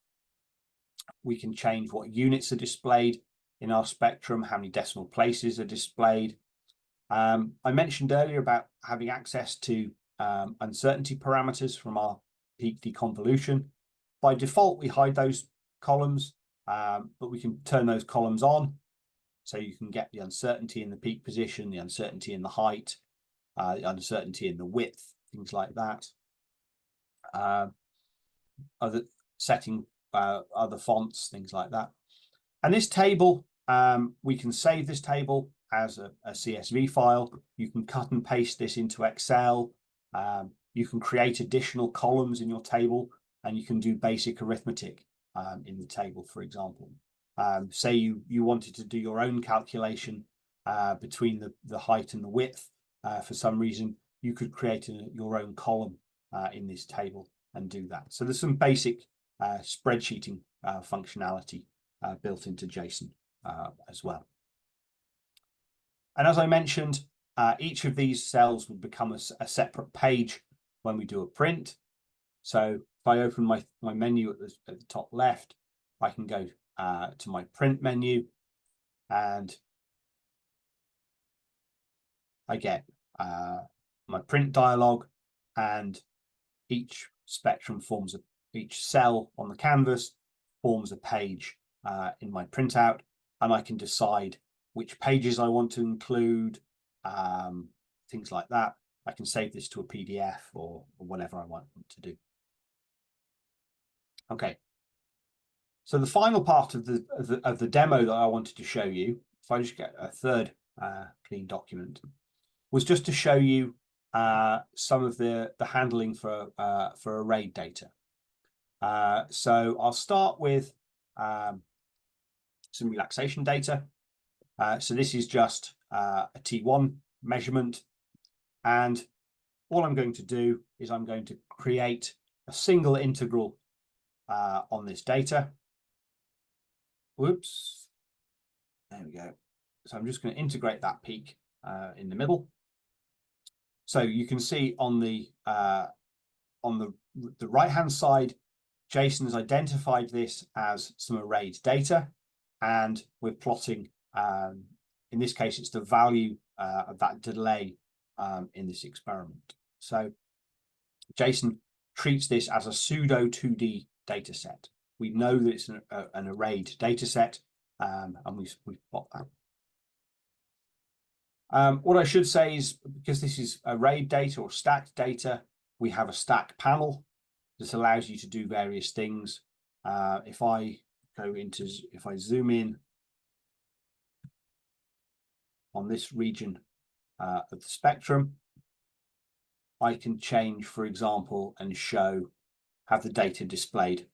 we can change what units are displayed in our spectrum, how many decimal places are displayed. I mentioned earlier about having access to uncertainty parameters from our peak deconvolution. By default, we hide those columns, but we can turn those columns on. So you can get the uncertainty in the peak position, the uncertainty in the height, the uncertainty in the width, things like that. Other setting, other fonts, things like that. And this table, we can save this table as a CSV file. You can cut and paste this into Excel. You can create additional columns in your table, and you can do basic arithmetic in the table, for example. Say you wanted to do your own calculation between the height and the width. For some reason, you could create your own column in this table and do that. So there's some basic spreadsheeting functionality built into JSON as well. And as I mentioned, each of these cells would become a separate page when we do a print. So if I open my menu at the top left, I can go to my print menu, and I get my print dialog, and each spectrum forms each cell on the canvas forms a page in my printout, and I can decide which pages I want to include, things like that. I can save this to a PDF or whatever I want to do. Okay. So the final part of the demo that I wanted to show you, if I just get a third clean document, was just to show you some of the handling for arrayed data. So I'll start with some relaxation data. So this is just a T1 measurement, and all I'm going to do is I'm going to create a single integral on this data. Whoops, there we go. So I'm just going to integrate that peak in the middle. So you can see on the right hand side, Jason has identified this as some arrayed data, and we're plotting, in this case, it's the value of that delay in this experiment. So Jason treats this as a pseudo 2D data set. We know that it's an arrayed data set, and we've plot that. What I should say is, because this is arrayed data or stacked data, we have a stack panel. This allows you to do various things. If I zoom in on this region of the spectrum, I can change, for example, and have the data displayed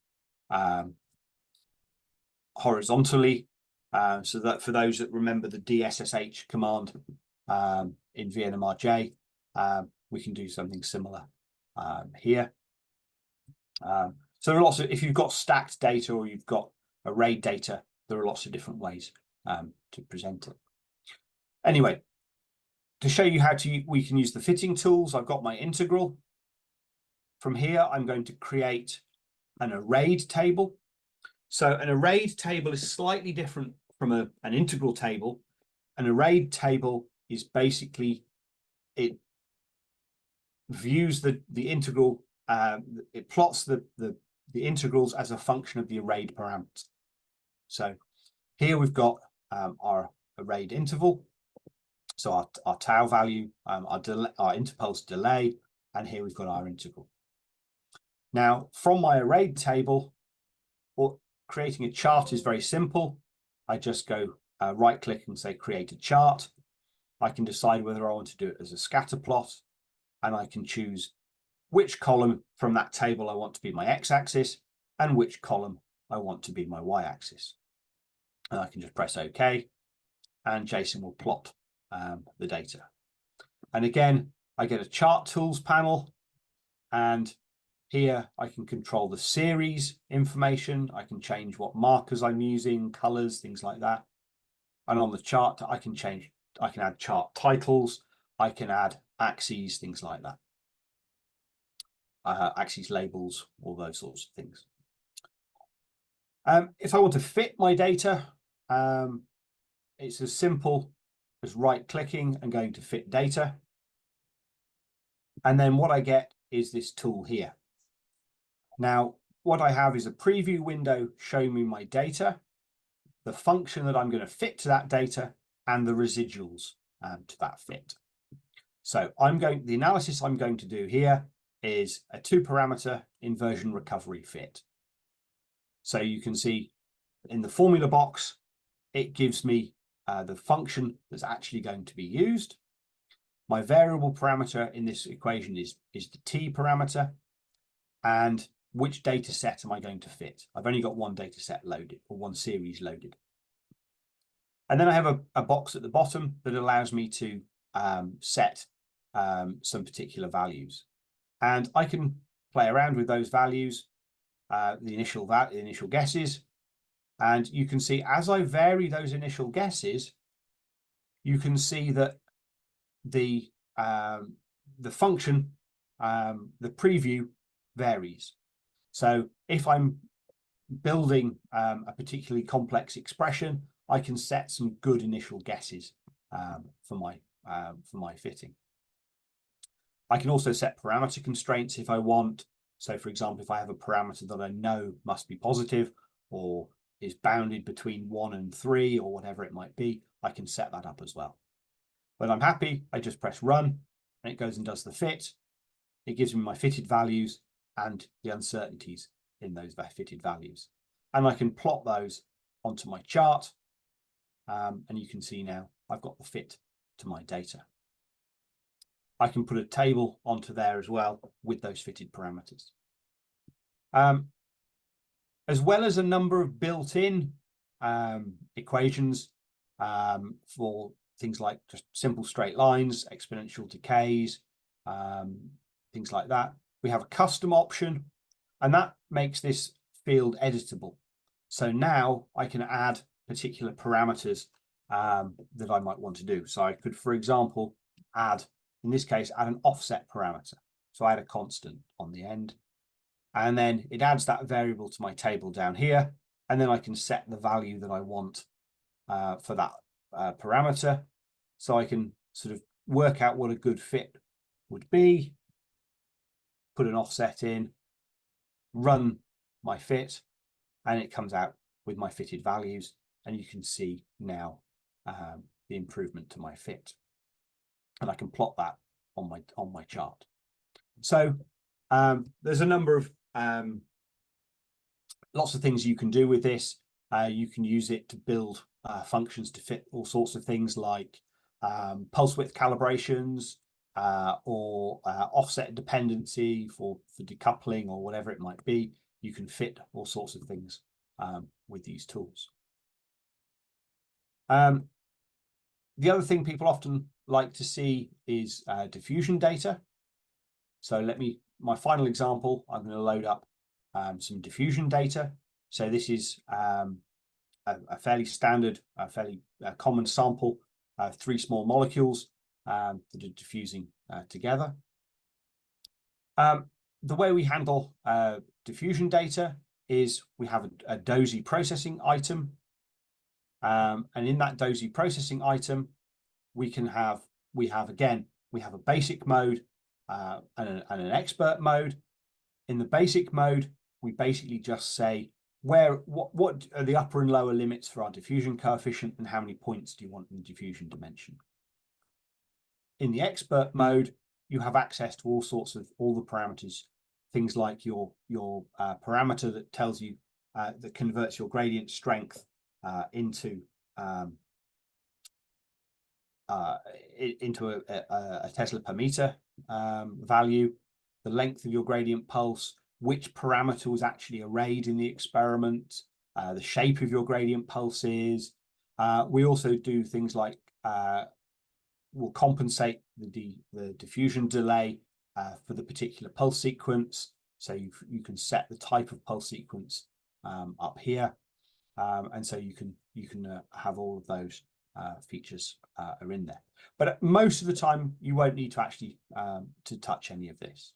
horizontally, so that for those that remember the DSSH command in vNMRJ, we can do something similar here. So there are lots of, if you've got stacked data or you've got arrayed data, there are lots of different ways to present it. Anyway, to show you how we can use the fitting tools, I've got my integral. From here, I'm going to create an arrayed table. So an arrayed table is slightly different from an integral table. An arrayed table is basically, it views the integral, it plots the integrals as a function of the arrayed parameters. So here we've got our arrayed interval, so our tau value, our interpulse delay, and here we've got our integral. Now, from my arrayed table, creating a chart is very simple. I just go right click and say create a chart. I can decide whether I want to do it as a scatter plot, and I can choose which column from that table I want to be my x-axis and which column I want to be my y-axis. And I can just press OK, and Jason will plot the data. And again, I get a chart tools panel, and here I can control the series information. I can change what markers I'm using, colors, things like that. And on the chart, I can add chart titles, I can add axes, things like that. Axes labels, all those sorts of things. If I want to fit my data, it's as simple as right clicking and going to fit data. And then what I get is this tool here. Now, what I have is a preview window showing me my data, the function that I'm going to fit to that data, and the residuals to that fit. So the analysis I'm going to do here is a 2-parameter inversion recovery fit. So you can see in the formula box, it gives me the function that's actually going to be used. My variable parameter in this equation is the t parameter, and which data set am I going to fit? I've only got one data set loaded, or one series loaded. And then I have a box at the bottom that allows me to set some particular values. And I can play around with those values, the initial guesses. And you can see as I vary those initial guesses, you can see that the function the preview varies. So if I'm building a particularly complex expression, I can set some good initial guesses for my fitting. I can also set parameter constraints if I want. So for example, if I have a parameter that I know must be positive or is bounded between 1 and 3 or whatever it might be, I can set that up as well. When I'm happy, I just press run and it goes and does the fit. It gives me my fitted values and the uncertainties in those fitted values. And I can plot those onto my chart. And you can see now I've got the fit to my data. I can put a table onto there as well with those fitted parameters. As well as a number of built-in equations for things like just simple straight lines, exponential decays, things like that. We have a custom option, and that makes this field editable. So now I can add particular parameters that I might want to do. So I could, for example, add, in this case, add an offset parameter. So I add a constant on the end, and then it adds that variable to my table down here. And then I can set the value that I want for that parameter. So I can sort of work out what a good fit would be, put an offset in, run my fit, and it comes out with my fitted values. And you can see now the improvement to my fit. And I can plot that on my chart. So there's a number of lots of things you can do with this. You can use it to build functions to fit all sorts of things like pulse width calibrations or offset dependency for decoupling or whatever it might be. You can fit all sorts of things with these tools. The other thing people often like to see is diffusion data. So my final example, I'm going to load up some diffusion data. So this is a fairly standard, fairly common sample of 3 small molecules that are diffusing together. The way we handle diffusion data is we have a DOSI processing item. And in that DOSI processing item, we have a basic mode and an expert mode. In the basic mode, we basically just say what are the upper and lower limits for our diffusion coefficient and how many points do you want in the diffusion dimension. In the expert mode, you have access to all the parameters, things like your parameter that tells you that converts your gradient strength into a Tesla per meter value, the length of your gradient pulse, which parameter was actually arrayed in the experiment, the shape of your gradient pulses. We also do things like we'll compensate the diffusion delay for the particular pulse sequence. So you can set the type of pulse sequence up here, and so you can have all of those features are in there. But most of the time, you won't need to actually to touch any of this.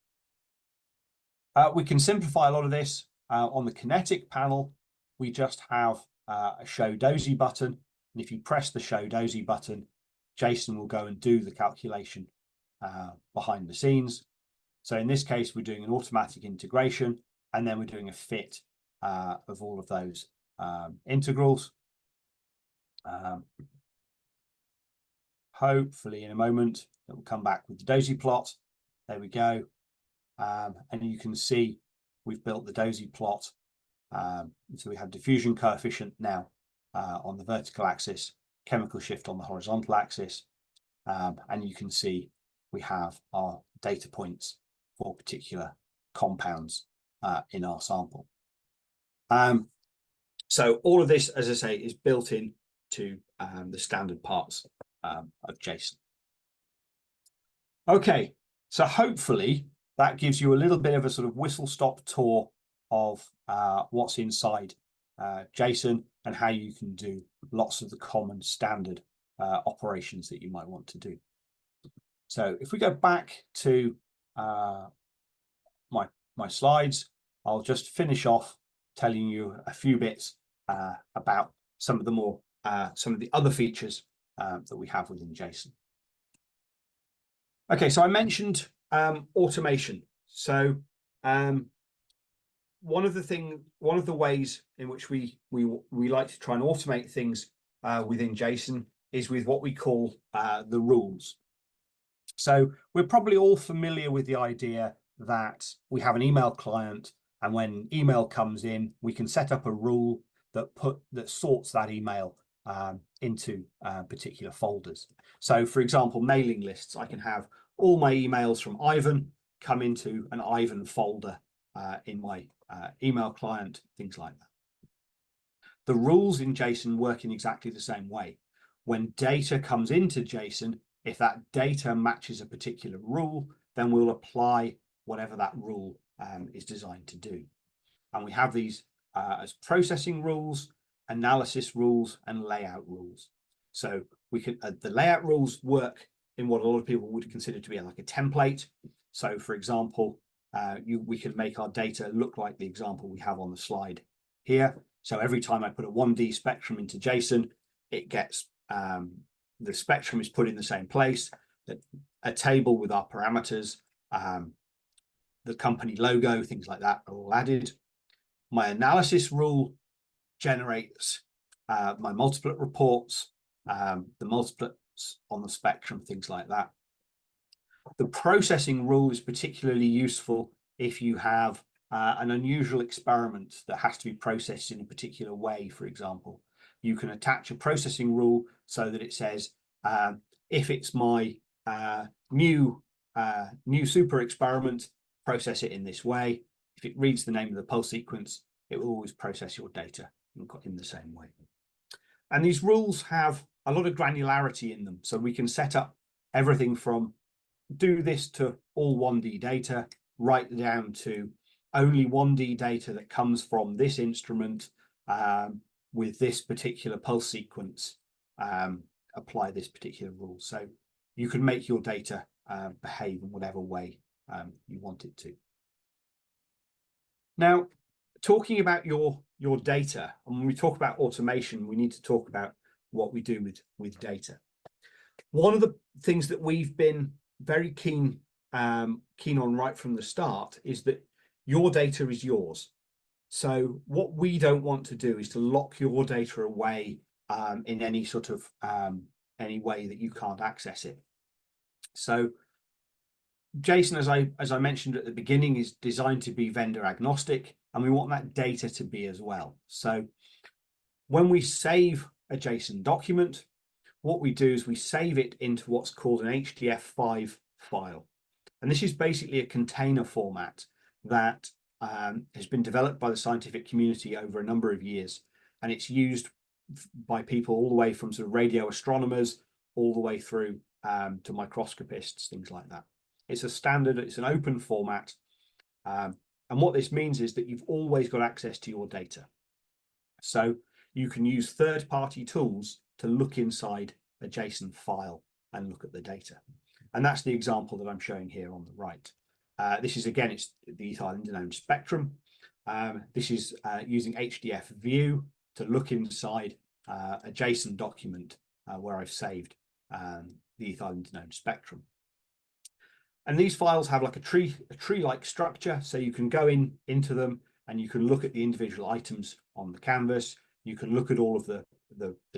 We can simplify a lot of this. On the kinetic panel, we just have a show DOSI button. And if you press the show DOSI button, Jason will go and do the calculation behind the scenes. So in this case, we're doing an automatic integration, and then we're doing a fit of all of those integrals. Hopefully in a moment, it will come back with the DOSI plot. There we go. And you can see we've built the DOSI plot. So we have diffusion coefficient now on the vertical axis, chemical shift on the horizontal axis. And you can see we have our data points for particular compounds in our sample. So all of this, as I say, is built in to the standard parts of JSON. Okay, so hopefully that gives you a little bit of a sort of whistle-stop tour of what's inside JSON and how you can do lots of the common standard operations that you might want to do. So if we go back to my slides, I'll just finish off telling you a few bits about some of the other features that we have within JSON. Okay, so I mentioned automation. So one of the ways in which we like to try and automate things within JSON is with what we call the rules. So we're probably all familiar with the idea that we have an email client, and when email comes in, we can set up a rule that sorts that email into particular folders. So for example, mailing lists, I can have all my emails from Ivan come into an Ivan folder in my email client, things like that. The rules in JSON work in exactly the same way. When data comes into JSON, if that data matches a particular rule, then we'll apply whatever that rule is designed to do. And we have these as processing rules, analysis rules, and layout rules. So we can the layout rules work in what a lot of people would consider to be like a template. So for example, we can make our data look like the example we have on the slide here. So every time I put a 1D spectrum into JSON, it gets the spectrum is put in the same place, a table with our parameters, the company logo, things like that are all added. My analysis rule generates my multiplet reports, the multiplets on the spectrum, things like that. The processing rule is particularly useful if you have an unusual experiment that has to be processed in a particular way, for example. You can attach a processing rule so that it says, if it's my new super experiment, process it in this way. If it reads the name of the pulse sequence, it will always process your data in the same way. And these rules have a lot of granularity in them. So we can set up everything from do this to all 1D data, right down to only 1D data that comes from this instrument with this particular pulse sequence, apply this particular rule. So you can make your data behave in whatever way you want it to. Now, talking about your data, and when we talk about automation, we need to talk about what we do with data. One of the things that we've been very keen on right from the start is that your data is yours. So what we don't want to do is to lock your data away in any sort of any way that you can't access it. So JSON, as I mentioned at the beginning, is designed to be vendor agnostic, and we want that data to be as well. So when we save a JSON document, what we do is we save it into what's called an HDF5 file. And this is basically a container format that has been developed by the scientific community over a number of years. And it's used by people all the way from sort of radio astronomers all the way through to microscopists, things like that. It's a standard, it's an open format. And what this means is that you've always got access to your data. So you can use third-party tools to look inside a JSON file and look at the data. And that's the example that I'm showing here on the right. This is, again, it's the ethyl indinone spectrum. This is using HDF view to look inside a JSON document where I've saved the ethyl indinone spectrum. And these files have like a tree-like structure, so you can go into them and you can look at the individual items on the canvas. You can look at all of the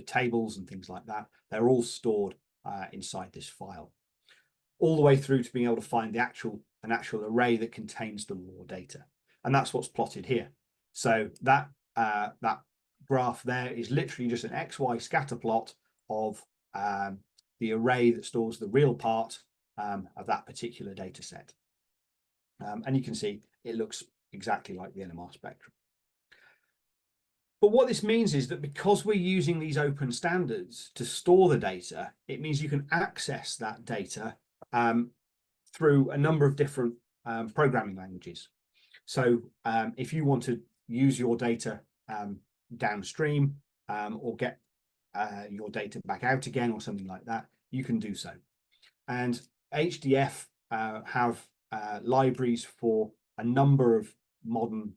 tables and things like that. They're all stored inside this file, all the way through to being able to find an actual array that contains the raw data. And that's what's plotted here. So that graph there is literally just an XY scatter plot of the array that stores the real part of that particular data set. And you can see it looks exactly like the NMR spectrum. But what this means is that because we're using these open standards to store the data, it means you can access that data through a number of different programming languages. So if you want to use your data downstream or get your data back out again or something like that, you can do so. And HDF have libraries for a number of modern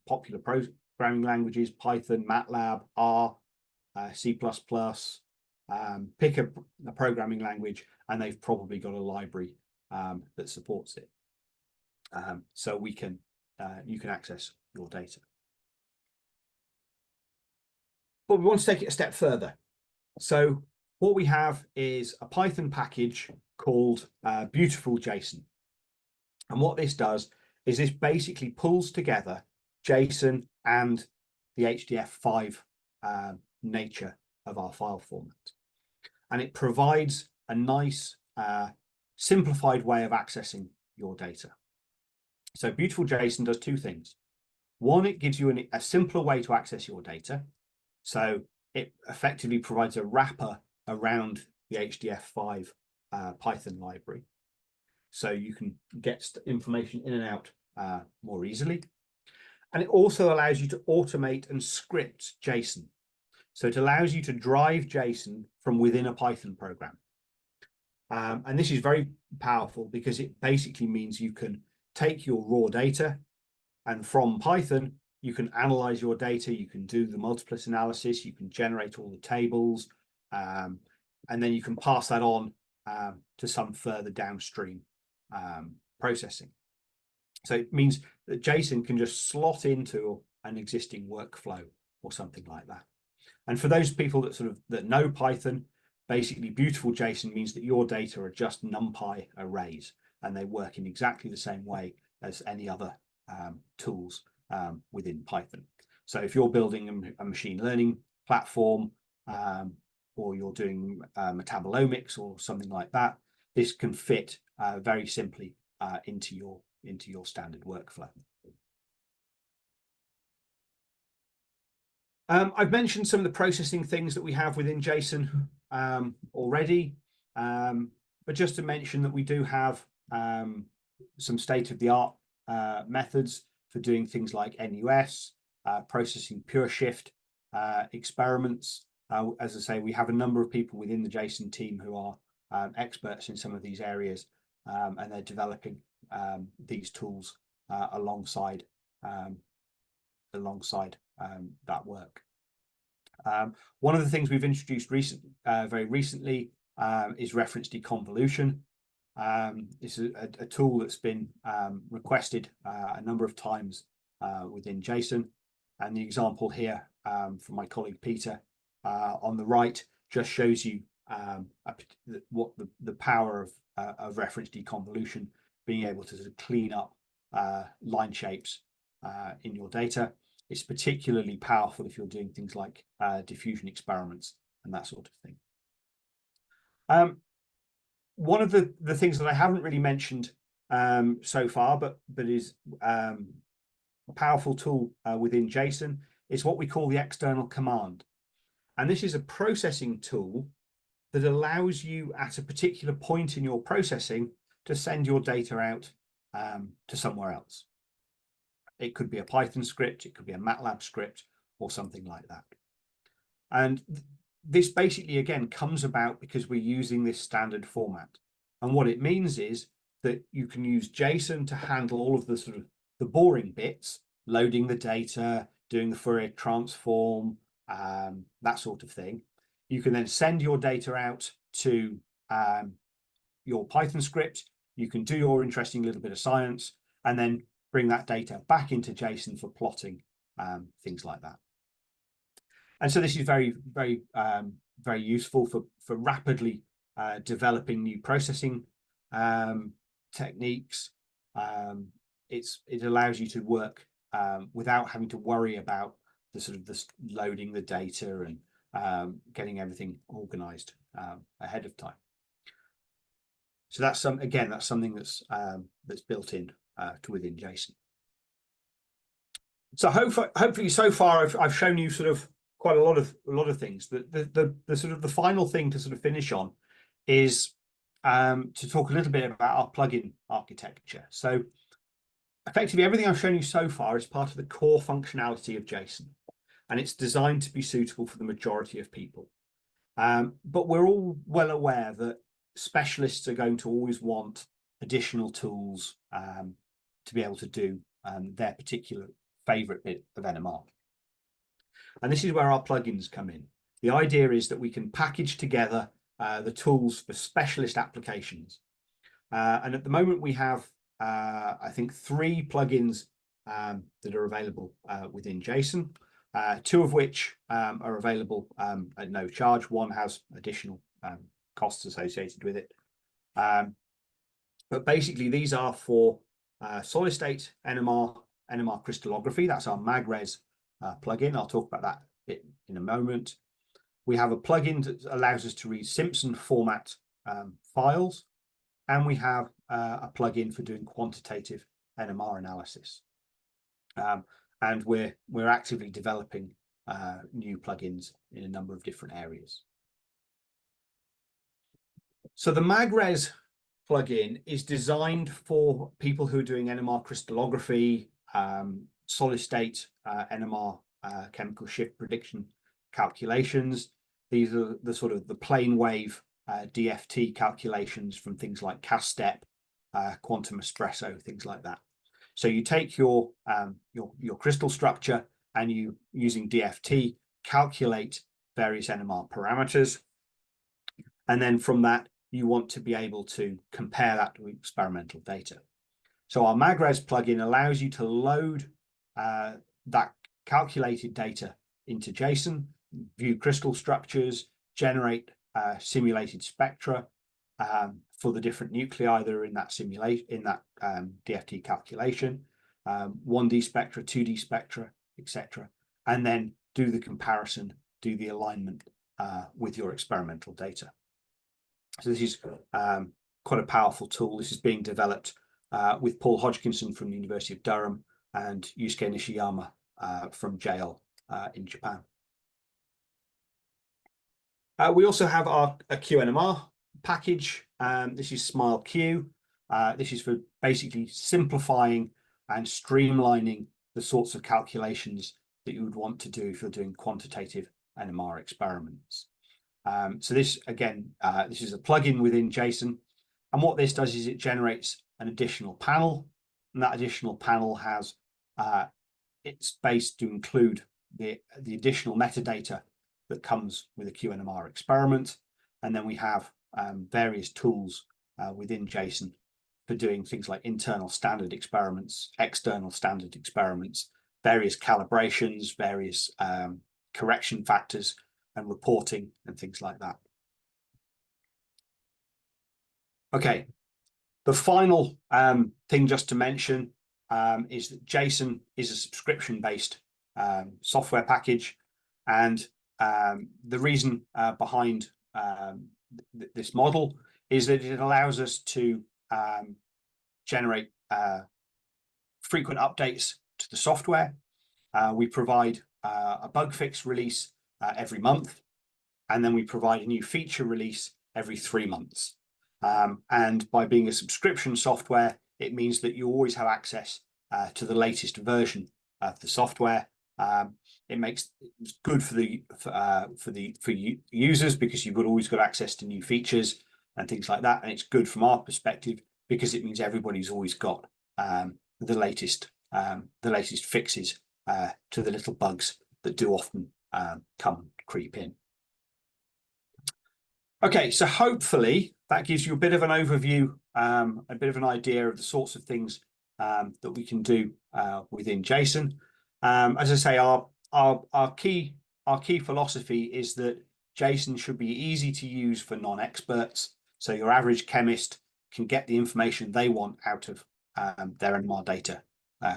popular programming languages: Python, MATLAB, R, C++. Pick a programming language, and they've probably got a library that supports it. So you can access your data. But we want to take it a step further. So what we have is a Python package called Beautiful JSON. And what this does is this basically pulls together JSON and the HDF5 nature of our file format. And it provides a nice simplified way of accessing your data. So Beautiful JSON does two things. One, it gives you a simpler way to access your data. So it effectively provides a wrapper around the HDF5 Python library. So you can get information in and out more easily. And it also allows you to automate and script JSON. So it allows you to drive JSON from within a Python program. And this is very powerful because it basically means you can take your raw data, and from Python, you can analyze your data, you can do the multiplicity analysis, you can generate all the tables, and then you can pass that on to some further downstream processing. So it means that JSON can just slot into an existing workflow or something like that. And for those people that know Python, basically Beautiful JSON means that your data are just NumPy arrays, and they work in exactly the same way as any other tools within Python. So if you're building a machine learning platform, or you're doing metabolomics or something like that, this can fit very simply into your standard workflow. I've mentioned some of the processing things that we have within JSON already, but just to mention that we do have some state-of-the-art methods for doing things like NUS, processing pure shift experiments. As I say, we have a number of people within the JSON team who are experts in some of these areas, and they're developing these tools alongside that work. One of the things we've introduced very recently is reference deconvolution. This is a tool that's been requested a number of times within JSON. And the example here from my colleague Peter on the right just shows you what the power of reference deconvolution, being able to sort of clean up line shapes in your data. It's particularly powerful if you're doing things like diffusion experiments and that sort of thing. One of the things that I haven't really mentioned so far, but is a powerful tool within JSON, is what we call the external command. And this is a processing tool that allows you at a particular point in your processing to send your data out to somewhere else. It could be a Python script, it could be a MATLAB script, or something like that. And this basically, again, comes about because we're using this standard format. And what it means is that you can use JSON to handle all of the sort of the boring bits, loading the data, doing the Fourier transform, that sort of thing. You can then send your data out to your Python script. You can do your interesting little bit of science, and then bring that data back into JSON for plotting, things like that. And so this is very, very, very useful for rapidly developing new processing techniques. It allows you to work without having to worry about the loading the data and getting everything organized ahead of time. So that's that's something that's built in to within JSON. So hopefully so far I've shown you sort of quite a lot of things. The sort of the final thing to sort of finish on is to talk a little bit about our plugin architecture. So effectively everything I've shown you so far is part of the core functionality of JSON, and it's designed to be suitable for the majority of people. But we're all well aware that specialists are going to always want additional tools to be able to do their particular favorite bit of NMR. And this is where our plugins come in. The idea is that we can package together the tools for specialist applications. And at the moment we have, I think, 3 plugins that are available within JSON, 2 of which are available at no charge. One has additional costs associated with it. But basically these are for solid state NMR crystallography. That's our MagRes plugin. I'll talk about that bit in a moment. We have a plugin that allows us to read Simpson format files, and we have a plugin for doing quantitative NMR analysis. And we're actively developing new plugins in a number of different areas. So the MagRes plugin is designed for people who are doing NMR crystallography, solid state NMR chemical shift prediction calculations. These are the sort of the plane wave DFT calculations from things like CASTEP, quantum espresso, things like that. So you take your crystal structure and you, using DFT, calculate various NMR parameters, and then from that you want to be able to compare that to experimental data. So our MagRes plugin allows you to load that calculated data into JSON, view crystal structures, generate simulated spectra for the different nuclei that are in that simulation, in that DFT calculation, 1D spectra, 2D spectra, etc., and then do the comparison, do the alignment with your experimental data. So this is quite a powerful tool. This is being developed with Paul Hodgkinson from the University of Durham and Yusuke Nishiyama from JEOL in Japan. We also have a qNMR package. This is SmileQ. This is for basically simplifying and streamlining the sorts of calculations that you would want to do if you're doing quantitative NMR experiments. So this, again, this is a plugin within JSON. And what this does is it generates an additional panel. And that additional panel has it's space to include the additional metadata that comes with a qNMR experiment. And then we have various tools within JSON for doing things like internal standard experiments, external standard experiments, various calibrations, various correction factors and reporting and things like that. Okay, the final thing just to mention is that JSON is a subscription-based software package, and the reason behind this model is that it allows us to generate frequent updates to the software. We provide a bug fix release every month, and then we provide a new feature release every 3 months. And by being a subscription software, it means that you always have access to the latest version of the software. It's good for users because you've always got access to new features and things like that, and it's good from our perspective because it means everybody's always got the latest fixes to the little bugs that do often creep in. Okay, so hopefully that gives you a bit of an overview, a bit of an idea of the sorts of things that we can do within JSON. As I say, our key philosophy is that JSON should be easy to use for non-experts, so your average chemist can get the information they want out of their NMR data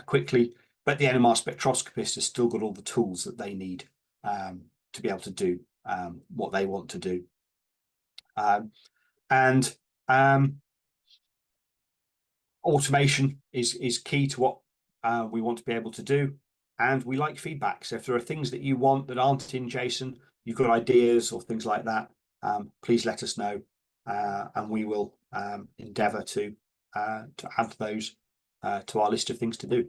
quickly, but the NMR spectroscopist has still got all the tools that they need to be able to do what they want to do. And automation is key to what we want to be able to do, and we like feedback. So if there are things that you want that aren't in JSON, you've got ideas or things like that, please let us know, and we will endeavour to add those to our list of things to do.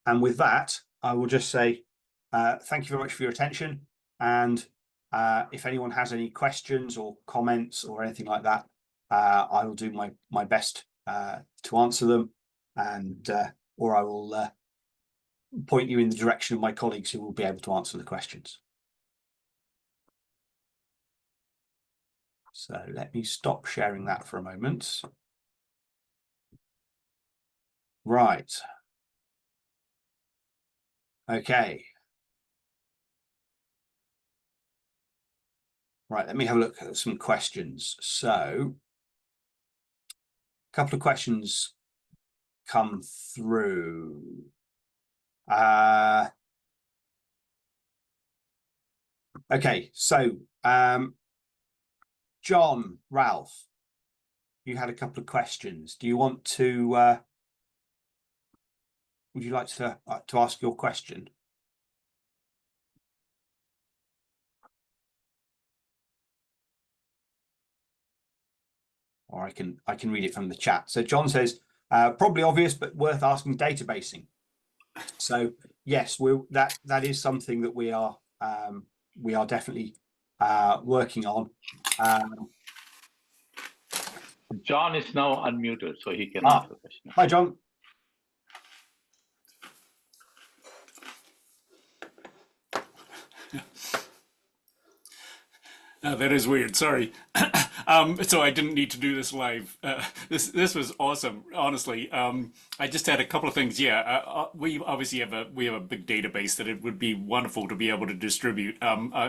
And with that, I will just say thank you very much for your attention, and if anyone has any questions or comments or anything like that, I will do my best to answer them, and or I will point you in the direction of my colleagues who will be able to answer the questions. So let me stop sharing that for a moment. Right. Okay. Right, let me have a look at some questions. So, a couple of questions come through. Okay, so John, Ralph, you had a couple of questions. Do you want to? Would you like to ask your question? Or I can read it from the chat. So John says, probably obvious, but worth asking, databasing. So yes, that is something that we are definitely working on. John is now unmuted, so he can ask the question. Hi, John. That is weird. Sorry. So I didn't need to do this live. This was awesome. Honestly, I just had a couple of things. Yeah, we obviously have a big database that it would be wonderful to be able to distribute.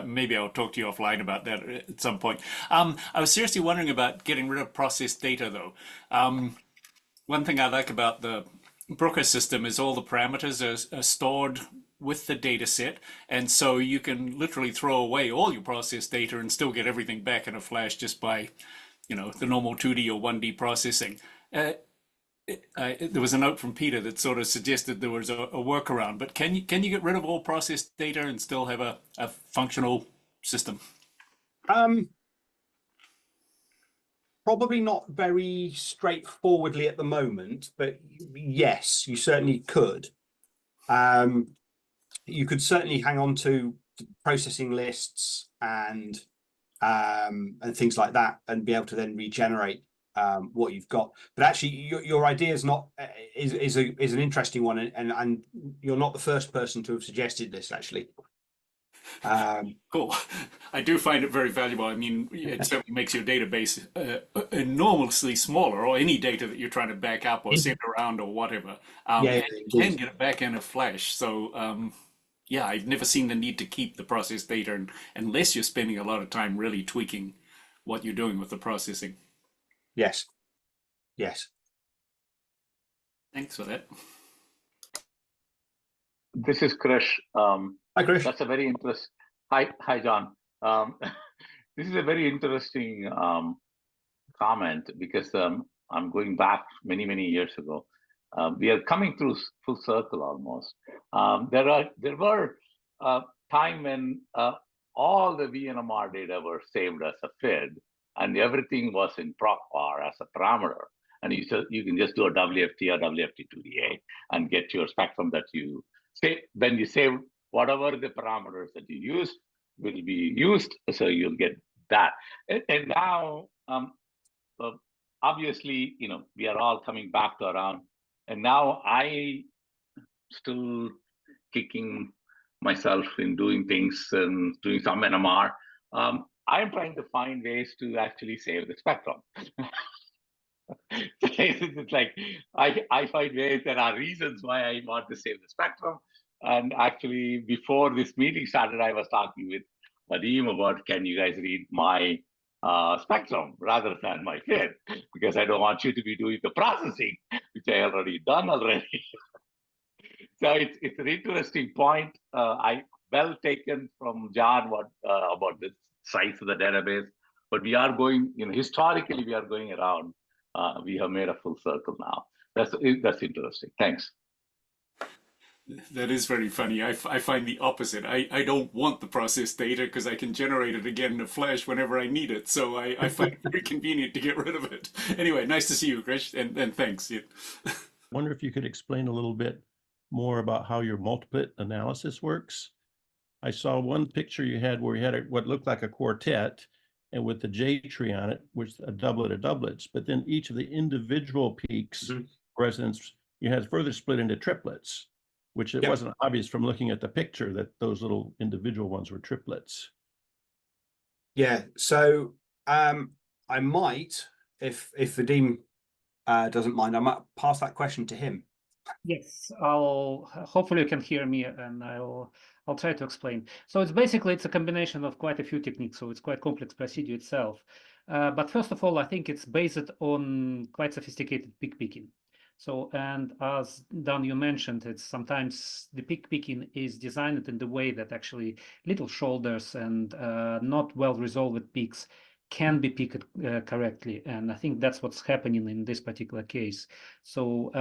Maybe I'll talk to you offline about that at some point. I was seriously wondering about getting rid of processed data, though. One thing I like about the Brooker system is all the parameters are stored with the data set, and so you can literally throw away all your processed data and still get everything back in a flash just by, the normal 2D or 1D processing. There was a note from Peter that sort of suggested there was a workaround, but can you get rid of all processed data and still have a functional system? Probably not very straightforwardly at the moment, but yes, you certainly could. You could certainly hang on to processing lists and things like that, and be able to then regenerate what you've got. But actually, your idea is an interesting one, and you're not the first person to have suggested this, actually. Cool. I do find it very valuable. I mean, it certainly makes your database enormously smaller, or any data that you're trying to back up or send around or whatever. Yeah, you can get it back in a flash. So, yeah, I've never seen the need to keep the processed data unless you're spending a lot of time really tweaking what you're doing with the processing. Yes. Yes. Thanks for that. This is Krish. Hi, Krish. That's a very interesting. Hi, John. This is a very interesting comment, because I'm going back many years ago. We are coming through full circle almost. There were time when all the vNMR data were saved as a FID, and everything was in PROC-var as a parameter. And you can just do a WFT or WFT2DA and get your spectrum that you say. When you save whatever the parameters that you used will be used, so you'll get that. And now, obviously, we are all coming back to around. And now I still kicking myself in doing things and doing some NMR. I'm trying to find ways to actually save the spectrum. It's like I find ways. There are reasons why I want to save the spectrum. And actually, before this meeting started, I was talking with Vadim about, can you guys read my spectrum rather than my FID, because I don't want you to be doing the processing, which I already done already. So it's an interesting point. I well taken from John about the size of the database, but we are going, historically we are going around. We have made a full circle now. That's interesting. Thanks. That is very funny. I find the opposite. I don't want the processed data because I can generate it again in a flash whenever I need it. So I find it very convenient to get rid of it. Anyway, nice to see you, Krish, and thanks. I wonder if you could explain a little bit more about how your multiplet analysis works. I saw one picture you had where you had what looked like a quartet, and with the J tree on it, which a doublet of doublets, but then each of the individual peaks resonance, you had further split into triplets, which it wasn't obvious from looking at the picture that those little individual ones were triplets. Yeah, so I might, if Vadim doesn't mind, I might pass that question to him. Yes, hopefully you can hear me, and I'll try to explain. So it's a combination of quite a few techniques, so it's quite complex procedure itself. But first of all, I think it's based on quite sophisticated peak picking. So, and as Dan, you mentioned, it's sometimes the peak picking is designed in the way that actually little shoulders and not well resolved peaks can be picked correctly, and I think that's what's happening in this particular case. So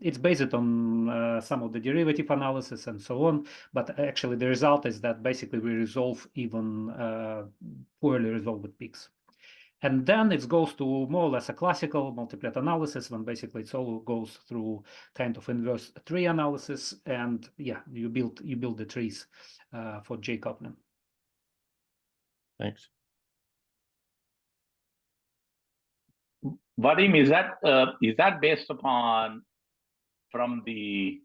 it's based on some of the derivative analysis and so on, but actually the result is that basically we resolve even poorly resolved peaks. And then it goes to more or less a classical multiplet analysis, when basically it all goes through kind of inverse tree analysis, and yeah, you build the trees for J coupling. Thanks. Vadim, is that based upon from the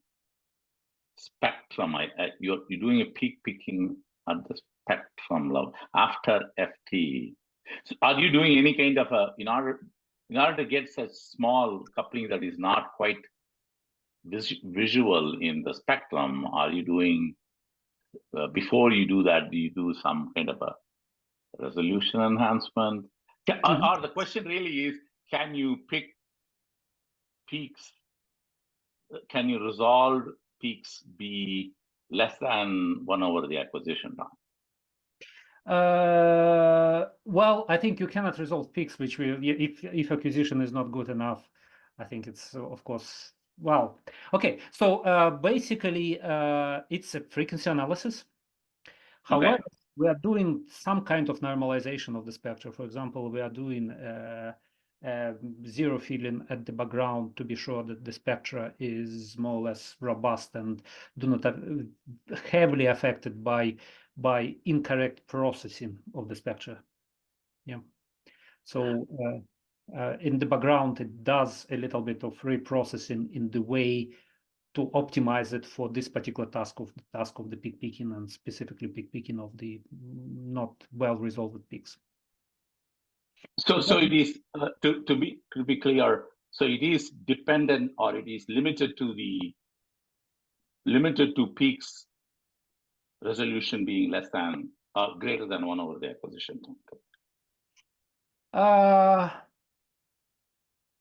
spectrum? You're doing a peak picking at the spectrum level after FT. So are you doing any kind of in order to get such small coupling that is not quite visual in the spectrum? Are you doing before you do that? Do you do some kind of a resolution enhancement? Or the question really is, can you pick peaks? Can you resolve peaks be less than 1 over the acquisition time? Well, I think you cannot resolve peaks, which will, if acquisition is not good enough, I think it's of course, well, okay. So basically, it's a frequency analysis. However, we are doing some kind of normalization of the spectrum. For example, we are doing zero filling at the background to be sure that the spectra is more or less robust and do not heavily affected by incorrect processing of the spectra. Yeah. So in the background, it does a little bit of reprocessing in the way to optimize it for this particular task of the peak picking, and specifically peak picking of the not well resolved peaks. So it is to be clear. So it is dependent, or it is limited to peaks resolution being less than greater than 1 over the acquisition time.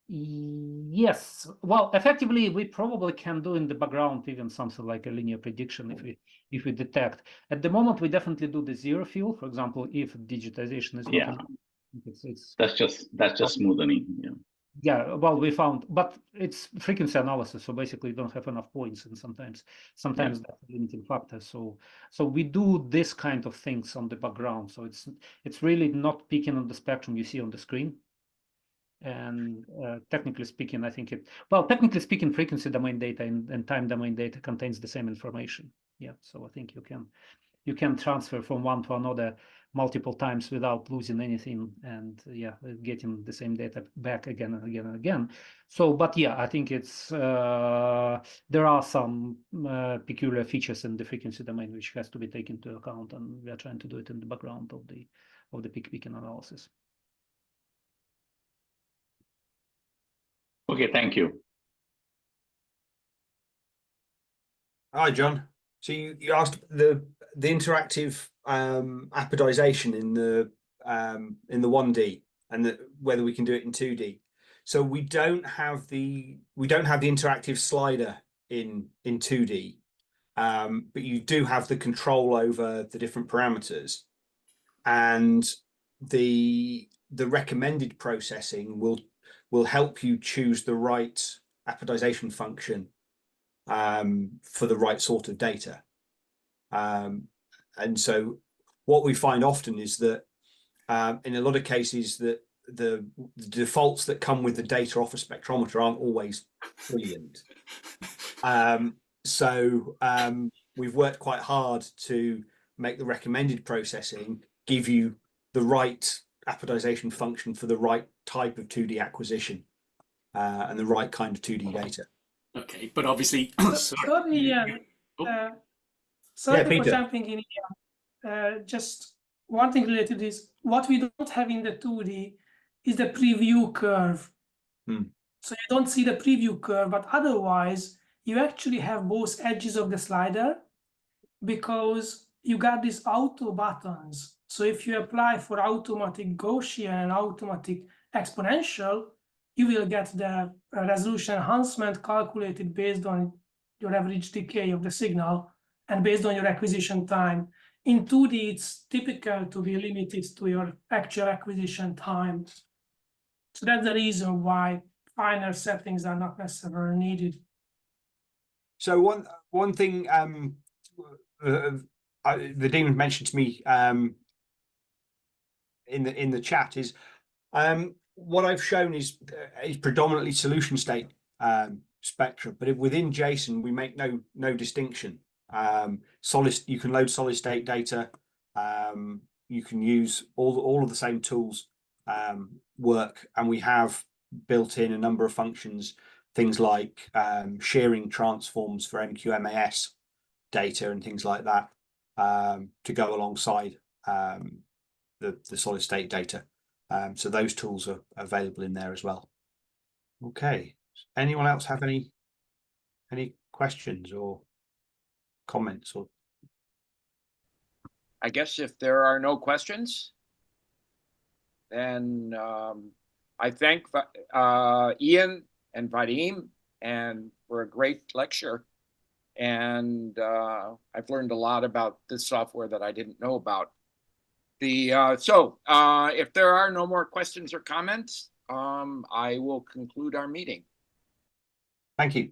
Yes. Well, effectively, we probably can do in the background even something like a linear prediction if we detect. At the moment, we definitely do the zero fill. For example, if digitization is not that's just smoothing. Yeah, well, we found, but it's frequency analysis, so basically you don't have enough points, and sometimes that's a limiting factor. So we do this kind of things on the background. So it's really not picking on the spectrum you see on the screen. And technically speaking, I think technically speaking, frequency domain data and time domain data contains the same information. Yeah, so I think you can transfer from one to another multiple times without losing anything, and getting the same data back again and again and again. So, but yeah, I think it's there are some peculiar features in the frequency domain which has to be taken into account, and we are trying to do it in the background of the peak picking analysis. Okay, thank you. Hi, John. So you asked the interactive apodization in the 1D, and whether we can do it in 2D. So we don't have the interactive slider in 2D, but you do have the control over the different parameters, and the recommended processing will help you choose the right apodization function for the right sort of data. And so what we find often is that in a lot of cases that the defaults that come with the data off a spectrometer aren't always brilliant. So we've worked quite hard to make the recommended processing give you the right apodization function for the right type of 2D acquisition and the right kind of 2D data. Okay, but obviously, Sorry, Ian. Oh. Sorry for Peter. jumping in here. Just one thing related is what we don't have in the 2D is the preview curve. So you don't see the preview curve, but otherwise you actually have both edges of the slider because you got these auto buttons. So if you apply for automatic Gaussian and automatic exponential, you will get the resolution enhancement calculated based on your average decay of the signal and based on your acquisition time. In 2D, it's typical to be limited to your actual acquisition time. So that's the reason why finer settings are not necessarily needed. So one thing the demon mentioned to me in the chat is what I've shown is predominantly solution state spectrum, but within JSON we make no distinction. You can load solid state data. You can use all of the same tools work, and we have built in a number of functions, things like shearing transforms for qMMR data and things like that to go alongside the solid state data. So those tools are available in there as well. Okay, anyone else have any questions or comments? Or I guess if there are no questions, then I thank Iain and Vadim and for a great lecture. And I've learned a lot about this software that I didn't know about. So if there are no more questions or comments, I will conclude our meeting. Thank you.